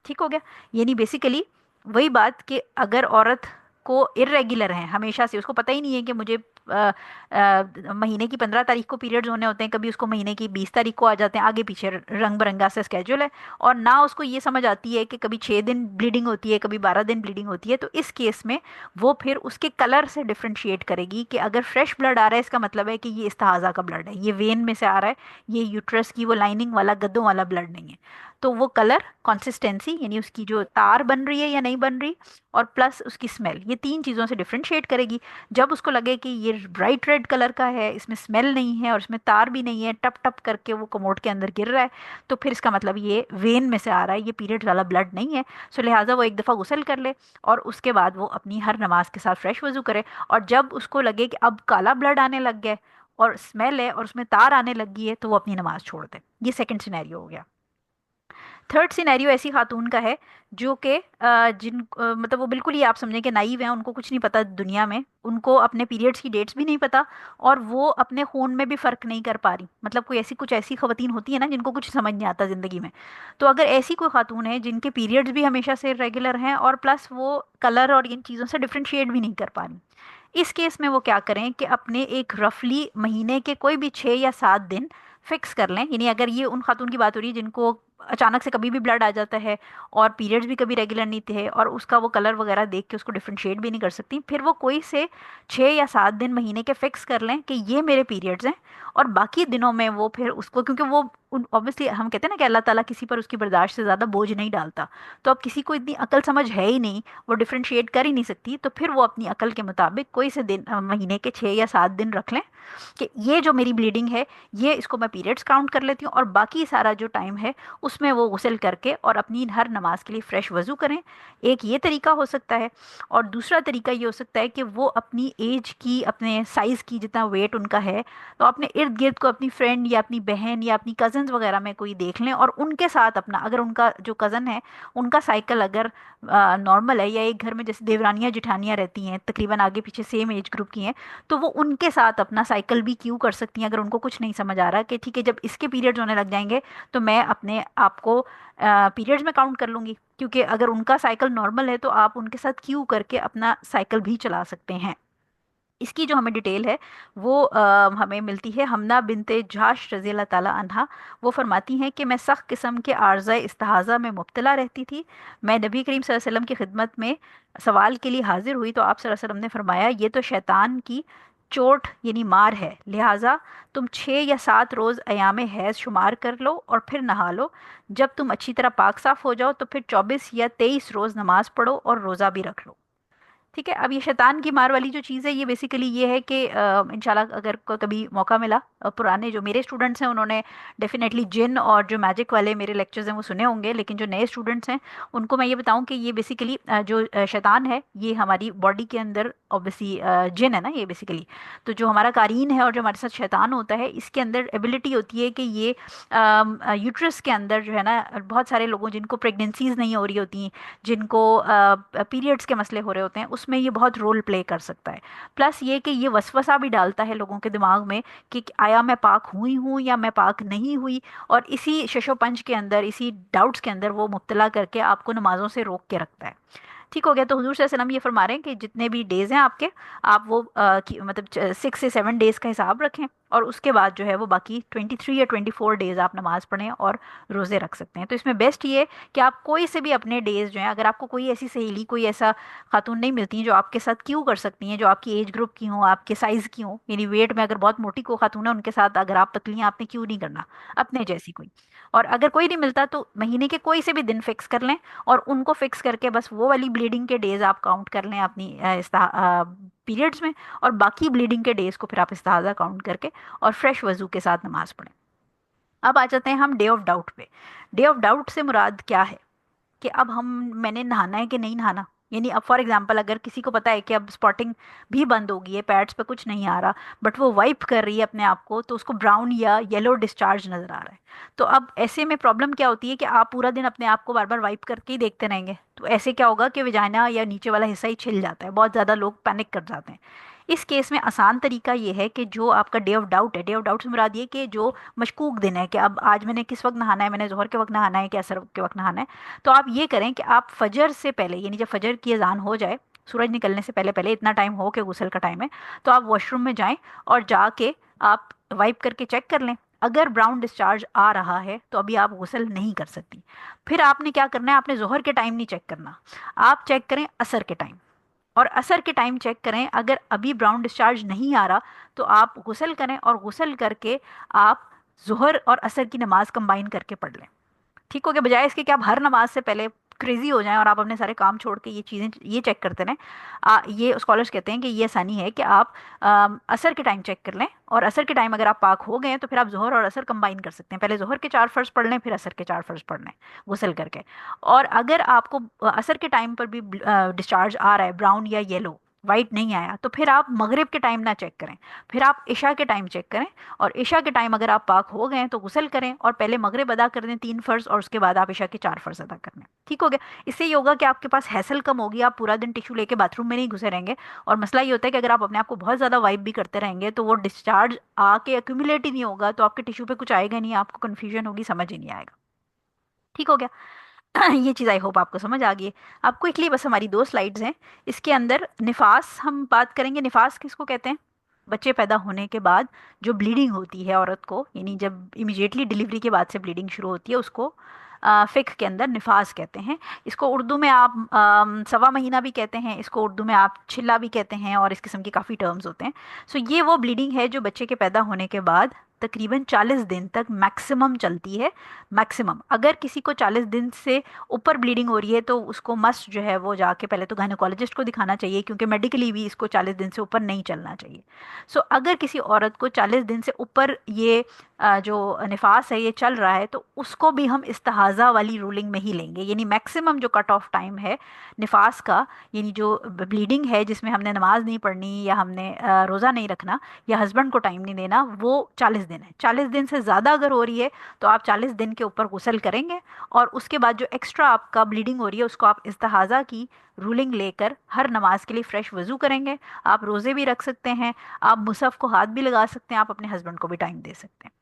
ठीक हो गया। यानी बेसिकली वही बात कि अगर औरत को इरेगुलर है हमेशा से, उसको पता ही नहीं है कि मुझे महीने की 15 तारीख को पीरियड्स होने होते हैं, कभी उसको महीने की 20 तारीख को आ जाते हैं, आगे पीछे रंग बिरंगा से स्केड्यूल है, और ना उसको ये समझ आती है कि कभी 6 दिन ब्लीडिंग होती है, कभी 12 दिन ब्लीडिंग होती है, तो इस केस में वो फिर उसके कलर से डिफ्रेंशिएट करेगी कि अगर फ्रेश ब्लड आ रहा है इसका मतलब है कि ये इस्तिहाज़ा का ब्लड है, ये वेन में से आ रहा है, ये यूट्रस की वो लाइनिंग वाला गद्दों वाला ब्लड नहीं है। तो वो कलर, कंसिस्टेंसी यानी उसकी जो तार बन रही है या नहीं बन रही, और प्लस उसकी स्मेल, ये तीन चीज़ों से डिफ्रेंशिएट करेगी। जब उसको लगे कि ये ब्राइट रेड कलर का है, इसमें स्मेल नहीं है और इसमें तार भी नहीं है, टप टप करके वो कमोड के अंदर गिर रहा है, तो फिर इसका मतलब ये वेन में से आ रहा है, ये पीरियड वाला ब्लड नहीं है। सो लिहाजा वो एक दफ़ा गुसल कर ले और उसके बाद वो अपनी हर नमाज के साथ फ्रेश वजू करे। और जब उसको लगे कि अब काला ब्लड आने लग गया है और स्मेल है और उसमें तार आने लगी है, तो वो अपनी नमाज छोड़ दे। ये सेकंड सिनेरियो हो गया। थर्ड सिनेरियो ऐसी खातून का है जो कि मतलब वो बिल्कुल ही आप समझें कि नाइव हैं, उनको कुछ नहीं पता दुनिया में, उनको अपने पीरियड्स की डेट्स भी नहीं पता, और वो अपने खून में भी फ़र्क नहीं कर पा रही। मतलब कोई ऐसी कुछ ऐसी खवातीन होती है ना जिनको कुछ समझ नहीं आता ज़िंदगी में। तो अगर ऐसी कोई खातून है जिनके पीरियड्स भी हमेशा से रेगुलर हैं और प्लस वो कलर और इन चीज़ों से डिफ्रेंशिएट भी नहीं कर पा रही, इस केस में वो क्या करें कि अपने एक रफली महीने के कोई भी 6 या 7 दिन फिक्स कर लें। यानी अगर ये उन खातून की बात हो रही है जिनको अचानक से कभी भी ब्लड आ जाता है और पीरियड्स भी कभी रेगुलर नहीं थे और उसका वो कलर वगैरह देख के उसको डिफ्रेंशिएट भी नहीं कर सकती, फिर वो कोई से 6 या 7 दिन महीने के फिक्स कर लें कि ये मेरे पीरियड्स हैं, और बाकी दिनों में वो फिर उसको, क्योंकि वो ऑब्वियसली हम कहते हैं ना कि अल्लाह ताला किसी पर उसकी बर्दाश्त से ज़्यादा बोझ नहीं डालता, तो अब किसी को इतनी अकल समझ है ही नहीं, वो डिफ्रेंशिएट कर ही नहीं सकती, तो फिर वो अपनी अकल के मुताबिक कोई से दिन महीने के 6 या 7 दिन रख लें कि ये जो मेरी ब्लीडिंग है ये इसको मैं पीरियड्स काउंट कर लेती हूँ, और बाकी सारा जो टाइम है उसमें वो गुस्ल करके और अपनी हर नमाज के लिए फ़्रेश वज़ू करें। एक ये तरीका हो सकता है। और दूसरा तरीका ये हो सकता है कि वो अपनी एज की, अपने साइज़ की, जितना वेट उनका है, तो अपने इर्द गिर्द को अपनी फ्रेंड या अपनी बहन या अपनी कज़न्स वगैरह में कोई देख लें और उनके साथ अपना, अगर उनका जो कज़न है उनका साइकिल अगर नॉर्मल है, या एक घर में जैसे देवरानियाँ जिठानियाँ रहती हैं तकरीबन आगे पीछे सेम एज ग्रुप की हैं, तो वो उनके साथ अपना साइकिल भी क्यों कर सकती हैं। अगर उनको कुछ नहीं समझ आ रहा कि ठीक है जब इसके पीरियड्स होने लग जाएंगे तो मैं अपने आप को पीरियड्स में काउंट कर लूँगी, क्योंकि अगर उनका साइकिल नॉर्मल है तो आप उनके साथ क्यों करके अपना साइकिल भी चला सकते हैं। इसकी जो हमें डिटेल है वो हमें मिलती है हमना बिनते जहाश रज़ी अल्लाह ताला अन्हा। वो फरमाती हैं कि मैं सख्त किस्म के आर्ज़ा इस्तिहाज़ा में मुब्तला रहती थी। मैं नबी करीम सल्लल्लाहु अलैहि वसल्लम की खिदमत में सवाल के लिए हाजिर हुई तो आप सल्लल्लाहु अलैहि वसल्लम ने फरमाया, ये तो शैतान की चोट यानी मार है, लिहाजा तुम 6 या 7 रोज़ अयाम हैज़ शुमार कर लो और फिर नहा लो। जब तुम अच्छी तरह पाक साफ़ हो जाओ तो फिर 24 या 23 रोज़ नमाज पढ़ो और रोज़ा भी रख लो। ठीक है। अब ये शैतान की मार वाली जो चीज़ है ये बेसिकली ये है कि इंशाल्लाह अगर कभी मौका मिला, पुराने जो मेरे स्टूडेंट्स हैं उन्होंने डेफिनेटली जिन और जो मैजिक वाले मेरे लेक्चर्स हैं वो सुने होंगे, लेकिन जो नए स्टूडेंट्स हैं उनको मैं ये बताऊं कि ये बेसिकली जो शैतान है ये हमारी बॉडी के अंदर ऑब्वियसली जिन है ना ये बेसिकली, तो जो हमारा कारीन है और जो हमारे साथ शैतान होता है इसके अंदर एबिलिटी होती है कि ये यूट्रस के अंदर जो है ना, बहुत सारे लोगों जिनको प्रेगनेंसीज नहीं हो रही होती, जिनको पीरियड्स के मसले हो रहे होते हैं, उसमें ये बहुत रोल प्ले कर सकता है। प्लस ये कि ये वसवसा भी डालता है लोगों के दिमाग में कि आया मैं पाक हुई हूँ या मैं पाक नहीं हुई, और इसी शशोपंज के अंदर, इसी डाउट्स के अंदर वो मुब्तला करके आपको नमाजों से रोक के रखता है। ठीक हो गया। तो हुजूर सल्लल्लाहु अलैहि वसल्लम ये फरमा रहे हैं कि जितने भी डेज हैं आपके, आप वो मतलब 6 से 7 डेज का हिसाब रखें। और उसके बाद जो है वो बाकी 23 या 24 डेज आप नमाज पढ़ें और रोज़े रख सकते हैं। तो इसमें बेस्ट ये है कि आप कोई से भी अपने डेज जो हैं, अगर आपको कोई ऐसी सहेली, कोई ऐसा खातून नहीं मिलती हैं जो आपके साथ क्यों कर सकती हैं, जो आपकी एज ग्रुप की हों, आपके साइज़ की हों, यानी वेट में अगर बहुत मोटी को खातून है उनके साथ, अगर आप पतली हैं आपने क्यों नहीं करना अपने जैसी कोई। और अगर कोई नहीं मिलता तो महीने के कोई से भी दिन फिक्स कर लें, और उनको फिक्स करके बस वो वाली ब्लीडिंग के डेज आप काउंट कर लें अपनी पीरियड्स में, और बाकी ब्लीडिंग के डेज को फिर आप इस्तेहाज़ा काउंट करके और फ्रेश वजू के साथ नमाज पढ़ें। अब आ जाते हैं हम डे ऑफ डाउट पे। डे ऑफ डाउट से मुराद क्या है कि अब हम, मैंने नहाना है कि नहीं नहाना। यानी अब फॉर एग्जांपल अगर किसी को पता है कि अब स्पॉटिंग भी बंद हो गई है, पैड्स पे कुछ नहीं आ रहा, बट वो वाइप कर रही है अपने आप को, तो उसको ब्राउन या येलो डिस्चार्ज नज़र आ रहा है। तो अब ऐसे में प्रॉब्लम क्या होती है कि आप पूरा दिन अपने आप को बार बार वाइप करके ही देखते रहेंगे, तो ऐसे क्या होगा कि वजाइना या नीचे वाला हिस्सा ही छिल जाता है, बहुत ज़्यादा लोग पैनिक कर जाते हैं। इस केस में आसान तरीका ये है कि जो आपका डे ऑफ डाउट है, डे ऑफ डाउट से मुराद ये कि जो मशकूक दिन है कि अब आज मैंने किस वक्त नहाना है, मैंने जोहर के वक्त नहाना है कि असर के वक्त नहाना है, तो आप ये करें कि आप फजर से पहले, यानी जब फजर की अजान हो जाए, सूरज निकलने से पहले पहले, इतना टाइम हो कि गुसल का टाइम है, तो आप वॉशरूम में जाएं और जाके आप वाइप करके चेक कर लें। अगर ब्राउन डिस्चार्ज आ रहा है तो अभी आप गुसल नहीं कर सकती। फिर आपने क्या करना है, आपने जोहर के टाइम नहीं चेक करना, आप चेक करें असर के टाइम। और असर के टाइम चेक करें, अगर अभी ब्राउन डिस्चार्ज नहीं आ रहा तो आप गुसल करें, और गुसल करके आप जोहर और असर की नमाज कंबाइन करके पढ़ लें। ठीक हो गया, बजाय इसके कि आप हर नमाज से पहले क्रेजी हो जाएं और आप अपने सारे काम छोड़ के ये चीज़ें ये चेक करते रहें। ये स्कॉलर्स कहते हैं कि ये आसानी है कि आप असर के टाइम चेक कर लें, और असर के टाइम अगर आप पाक हो गए हैं तो फिर आप जोहर और असर कंबाइन कर सकते हैं, पहले जोहर के 4 फ़र्ज पढ़ लें फिर असर के 4 फ़र्ज पढ़ लें गुसल करके। और अगर आपको असर के टाइम पर भी डिस्चार्ज आ रहा है ब्राउन या येलो, वाइट नहीं आया, तो फिर आप मगरिब के टाइम ना चेक करें, फिर आप इशा के टाइम चेक करें। और इशा के टाइम अगर आप पाक हो गए हैं तो गुसल करें, और पहले मगरिब अदा कर दें 3 फ़र्ज, और उसके बाद आप इशा के 4 फ़र्ज अदा कर लें। ठीक हो गया। इससे ये होगा कि आपके पास हैसल कम होगी, आप पूरा दिन टिश्यू लेके बाथरूम में नहीं घुसे रहेंगे। और मसला ये होता है कि अगर आप अपने आप को बहुत ज़्यादा वाइप भी करते रहेंगे तो वो डिस्चार्ज आके एक्यूमुलेट ही नहीं होगा, तो आपके टिश्यू पे कुछ आएगा नहीं, आपको कन्फ्यूजन होगी, समझ ही नहीं आएगा। ठीक हो गया। ये चीज़ आई होप आपको समझ आ गई है। अब क्विकली बस हमारी 2 स्लाइड्स हैं, इसके अंदर निफास हम बात करेंगे। निफास किसको कहते हैं? बच्चे पैदा होने के बाद जो ब्लीडिंग होती है औरत को, यानी जब इमिजिएटली डिलीवरी के बाद से ब्लीडिंग शुरू होती है, उसको फिक के अंदर निफास कहते हैं। इसको उर्दू में आप सवा महीना भी कहते हैं, इसको उर्दू में आप छिल्ला भी कहते हैं, और इस किस्म के काफ़ी टर्म्स होते हैं। सो ये वो ब्लीडिंग है जो बच्चे के पैदा होने के बाद तकरीबन 40 दिन तक मैक्सिमम चलती है। मैक्सिमम, अगर किसी को 40 दिन से ऊपर ब्लीडिंग हो रही है तो उसको मस्ट जो है वो जाके पहले तो गायनोकोलॉजिस्ट को दिखाना चाहिए, क्योंकि मेडिकली भी इसको 40 दिन से ऊपर नहीं चलना चाहिए। सो अगर किसी औरत को 40 दिन से ऊपर ये जो निफास है ये चल रहा है, तो उसको भी हम इस्तिहाज़ा वाली रूलिंग में ही लेंगे, यानी मैक्सिमम जो कट ऑफ टाइम है निफास का, यानी जो ब्लीडिंग है जिसमें हमने नमाज नहीं पढ़नी या हमने रोज़ा नहीं रखना या हस्बैंड को टाइम नहीं देना, वो 40 दिन है। 40 दिन से ज़्यादा अगर हो रही है तो आप 40 दिन के ऊपर गुसल करेंगे, और उसके बाद जो एक्स्ट्रा आपका ब्लीडिंग हो रही है उसको आप इस्तिहाज़ा की रूलिंग लेकर हर नमाज के लिए फ्रेश वज़ू करेंगे। आप रोज़े भी रख सकते हैं, आप मुसहफ़ को हाथ भी लगा सकते हैं, आप अपने हस्बैंड को भी टाइम दे सकते हैं।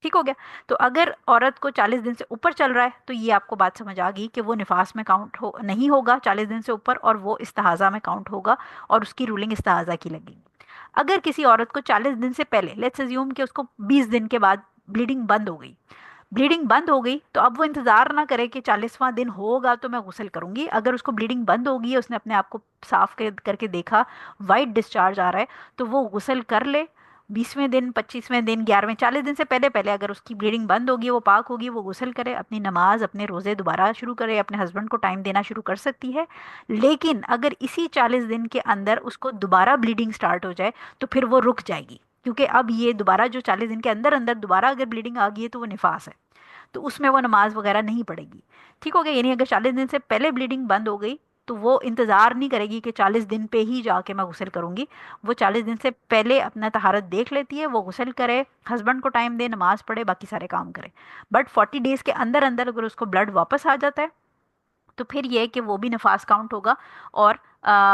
ठीक हो गया। तो अगर औरत को 40 दिन से ऊपर चल रहा है तो ये आपको बात समझ आ गई कि वो निफास में काउंट हो नहीं होगा 40 दिन से ऊपर, और वो इस्तिहाज़ा में काउंट होगा, और उसकी रूलिंग इस्तिहाज़ा की लगेगी। अगर किसी औरत को 40 दिन से पहले, लेट्स अज्यूम कि उसको 20 दिन के बाद ब्लीडिंग बंद हो गई, ब्लीडिंग बंद हो गई, तो अब वो इंतज़ार ना करे कि 40वां दिन होगा तो मैं गुस्ल करूंगी। अगर उसको ब्लीडिंग बंद हो गई है, उसने अपने आप को साफ करके देखा, वाइट डिस्चार्ज आ रहा है, तो वो गुस्ल कर ले। 20वें दिन, 25वें दिन, 11वें, 40 दिन से पहले पहले अगर उसकी ब्लीडिंग बंद होगी, वो पाक होगी, वो गुस्ल करे, अपनी नमाज अपने रोज़े दोबारा शुरू करे, अपने हस्बैंड को टाइम देना शुरू कर सकती है। लेकिन अगर इसी 40 दिन के अंदर उसको दोबारा ब्लीडिंग स्टार्ट हो जाए तो फिर वो रुक जाएगी, क्योंकि अब ये दोबारा जो 40 दिन के अंदर अंदर दोबारा अगर ब्लीडिंग आ गई है तो वो निफास है, तो उसमें वो नमाज वगैरह नहीं पड़ेगी। ठीक हो गया। यानी अगर 40 दिन से पहले ब्लीडिंग बंद हो गई तो वो इंतज़ार नहीं करेगी कि 40 दिन पे ही जाके मैं गुस्ल करूंगी, वो 40 दिन से पहले अपना तहारत देख लेती है, वो गुस्ल करे, हस्बैंड को टाइम दे, नमाज पढ़े, बाकी सारे काम करे। बट 40 डेज के अंदर अंदर अगर उसको ब्लड वापस आ जाता है तो फिर ये है कि वो भी नफास काउंट होगा, और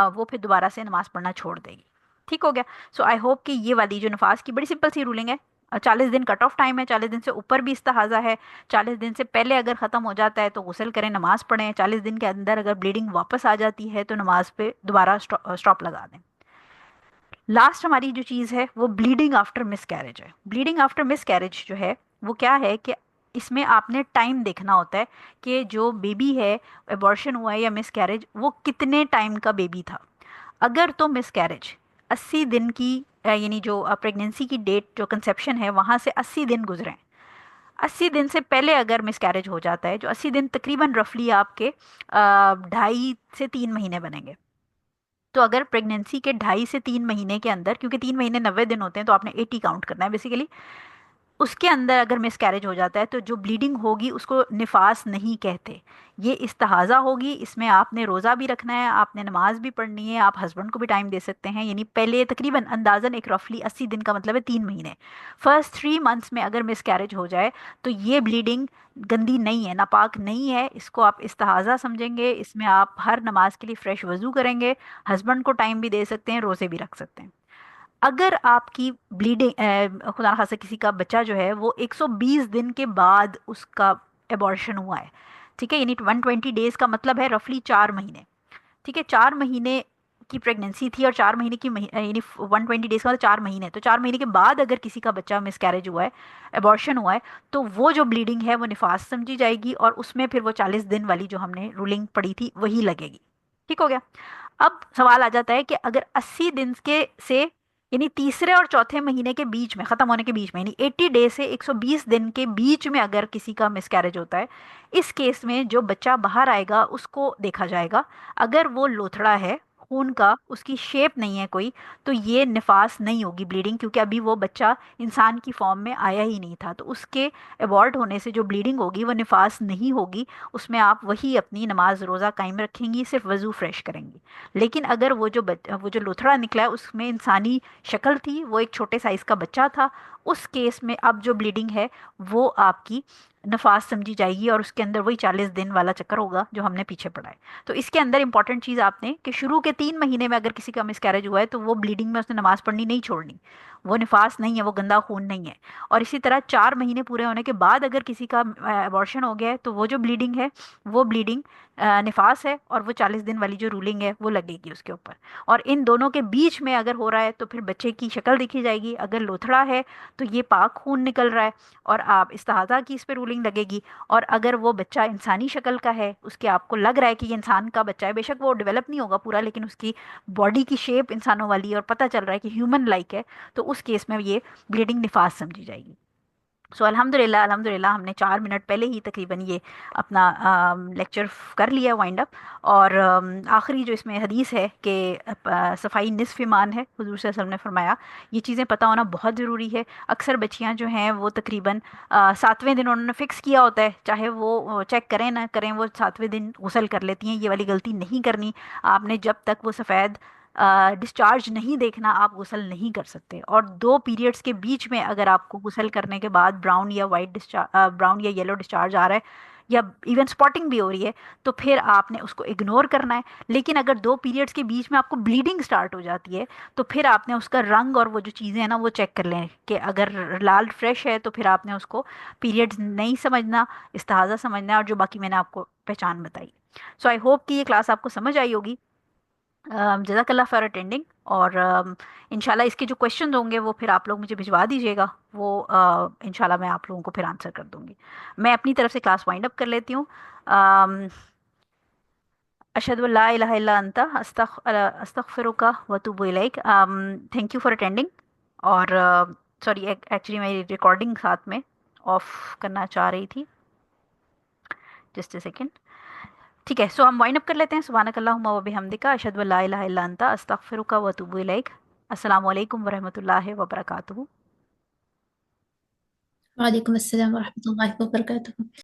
वो फिर दोबारा से नमाज पढ़ना छोड़ देगी। ठीक हो गया। सो आई होप कि ये वाली जो नफास की बड़ी सिंपल सी रूलिंग है, 40 दिन कट ऑफ टाइम है, 40 दिन से ऊपर भी इस्तिहाज़ा है, 40 दिन से पहले अगर ख़त्म हो जाता है तो गुस्ल करें, नमाज पढ़ें, 40 दिन के अंदर अगर ब्लीडिंग वापस आ जाती है तो नमाज पे दोबारा स्टॉप लगा दें। लास्ट हमारी जो चीज़ है वो ब्लीडिंग आफ्टर मिस कैरेज है। ब्लीडिंग आफ्टर मिस कैरेज जो है वो क्या है कि इसमें आपने टाइम देखना होता है कि जो बेबी है, एबॉर्शन हुआ है या मिस कैरेज, वो कितने टाइम का बेबी था। अगर तो मिस कैरेज 80 दिन की यानी जो प्रेगनेंसी की डेट, जो कंसेप्शन है वहाँ से 80 दिन गुजरे हैं, 80 दिन से पहले अगर मिस कैरेज हो जाता है, जो 80 दिन तकरीबन रफली आपके 2.5 से 3 महीने बनेंगे। तो अगर प्रेगनेंसी के 2.5 से 3 महीने के अंदर, क्योंकि 3 महीने 90 दिन होते हैं तो आपने 80 काउंट करना है बेसिकली, उसके अंदर अगर मिसकैरेज हो जाता है तो जो ब्लीडिंग होगी उसको निफास नहीं कहते, ये इस्तेहाज़ा होगी। इसमें आपने रोज़ा भी रखना है, आपने नमाज भी पढ़नी है, आप हस्बैंड को भी टाइम दे सकते हैं। यानी पहले तकरीबन अंदाजन एक रफली 80 दिन का मतलब है 3 महीने। फर्स्ट 3 मंथ्स में अगर मिसकैरेज हो जाए तो ये ब्लीडिंग गंदी नहीं है, नापाक नहीं है, इसको आप इस्तेहाज़ा समझेंगे। इसमें आप हर नमाज के लिए फ़्रेश वज़ू करेंगे, हस्बैंड को टाइम भी दे सकते हैं, रोज़े भी रख सकते हैं। अगर आपकी ब्लीडिंग, खुदा न खास्ता किसी का बच्चा जो है वो 120 दिन के बाद उसका एबॉर्शन हुआ है, ठीक है, यानी 120 डेज का मतलब है रफली 4 महीने, ठीक है, 4 महीने की प्रेगनेंसी थी और 4 महीने की यानी 120 डेज का मतलब 4 महीने, तो 4 महीने के बाद अगर किसी का बच्चा मिसकैरेज हुआ है, एबॉर्शन हुआ है, तो वो जो ब्लीडिंग है वो निफास समझी जाएगी और उसमें फिर वो 40 दिन वाली जो हमने रूलिंग पढ़ी थी वही लगेगी। ठीक हो गया। अब सवाल आ जाता है कि अगर 80 दिन के से यानी तीसरे और चौथे महीने के बीच में, खत्म होने के बीच में, यानी 80 डे से 120 दिन के बीच में अगर किसी का मिसकैरेज होता है, इस केस में जो बच्चा बाहर आएगा उसको देखा जाएगा। अगर वो लोथड़ा है, खून का उसकी शेप नहीं है कोई, तो ये निफास नहीं होगी ब्लीडिंग, क्योंकि अभी वो बच्चा इंसान की फॉर्म में आया ही नहीं था। तो उसके अबॉर्ट होने से जो ब्लीडिंग होगी वो निफास नहीं होगी, उसमें आप वही अपनी नमाज रोज़ा कायम रखेंगी, सिर्फ वज़ू फ्रेश करेंगी। लेकिन अगर वो जो लोथड़ा निकला है उसमें इंसानी शक्ल थी, वो एक छोटे साइज का बच्चा था, उस केस में अब जो ब्लीडिंग है वो आपकी नफास समझी जाएगी और उसके अंदर वही 40 दिन वाला चक्कर होगा जो हमने पीछे पढ़ा है। तो इसके अंदर इंपॉर्टेंट चीज़ आपने कि शुरू के 3 महीने में अगर किसी का मिसकैरेज हुआ है तो वो ब्लीडिंग में उसने नमाज पढ़नी नहीं छोड़नी, वो निफास नहीं है, वो गंदा खून नहीं है। और इसी तरह 4 महीने पूरे होने के बाद अगर किसी का अबॉर्शन हो गया है तो वो जो ब्लीडिंग है वो ब्लीडिंग निफास है और वो 40 दिन वाली जो रूलिंग है वो लगेगी उसके ऊपर। और इन दोनों के बीच में अगर हो रहा है तो फिर बच्चे की शक्ल देखी जाएगी, अगर लोथड़ा है तो ये पाक खून निकल रहा है और आप इस्तेहाज़ा की इस पे रूलिंग लगेगी। और अगर वो बच्चा इंसानी शक्ल का है, उसके आपको लग रहा है कि ये इंसान का बच्चा है, बेशक वो डेवलप नहीं होगा पूरा लेकिन उसकी बॉडी की शेप इंसानों वाली है और पता चल रहा है कि ह्यूमन लाइक है, तो उस केस में ये ब्लीडिंग निफास समझी जाएगी। सो अल्हम्दुलिल्लाह, अल्हम्दुलिल्लाह हमने 4 मिनट पहले ही तकरीबन ये अपना लेक्चर कर लिया वाइंड अप। और आखिरी जो इसमें हदीस है कि सफाई निस्फ ईमान है, हुजूर सल्लल्लाहु अलैहि वसल्लम ने फरमाया, ये चीज़ें पता होना बहुत ज़रूरी है। अक्सर बच्चियां जो हैं वो तकरीबन 7वें दिन उन्होंने फ़िक्स किया होता है, चाहे वो चेक करें ना करें, वो 7वें दिन गुसल कर लेती हैं। ये वाली गलती नहीं करनी। आपने जब तक वो सफ़ेद डिस्चार्ज नहीं देखना आप गुसल नहीं कर सकते। और 2 पीरियड्स के बीच में अगर आपको गुसल करने के बाद ब्राउन या वाइट डिस्चार्ज, ब्राउन या येलो डिस्चार्ज आ रहा है या इवन स्पॉटिंग भी हो रही है, तो फिर आपने उसको इग्नोर करना है। लेकिन अगर 2 पीरियड्स के बीच में आपको ब्लीडिंग स्टार्ट हो जाती है तो फिर आपने उसका रंग और वो जो चीज़ें हैं ना वो चेक कर लें कि अगर लाल फ्रेश है तो फिर आपने उसको पीरियड्स नहीं समझना, इस्तेहाज़ा समझना है, और जो बाकी मैंने आपको पहचान बताई। सो आई होप कि ये क्लास आपको समझ आई होगी। जज़ाकल्लाह फॉर अटेंडिंग। और इंशाल्लाह इसके जो क्वेश्चन होंगे वो फिर आप लोग मुझे भिजवा दीजिएगा, वो इंशाल्लाह मैं आप लोगों को फिर आंसर कर दूंगी। मैं अपनी तरफ से क्लास वाइंड अप कर लेती हूँ। अशहदु अल्ला इलाहा इल्ला अंता अस्तगफिरुका व अतूबु इलैक। Thank you for attending. और सॉरी, एक्चुअली मैं रिकॉर्डिंग साथ में ऑफ करना चाह रही थी, जस्ट अ सेकेंड। ठीक है, सो हम वाइंड अप कर लेते हैं। सुबहानक अल्लाहुम्मा व बिहम्दिका अशहदु अल्ला इलाहा इल्ला अंता अस्तगफिरुका व अतूबु इलैक। अस्सलामु अलैकुम व रहमतुल्लाहि व बरकातुहू। वालेकुम अस्सलाम वरहमतुल्लाहि वबरकातुहू।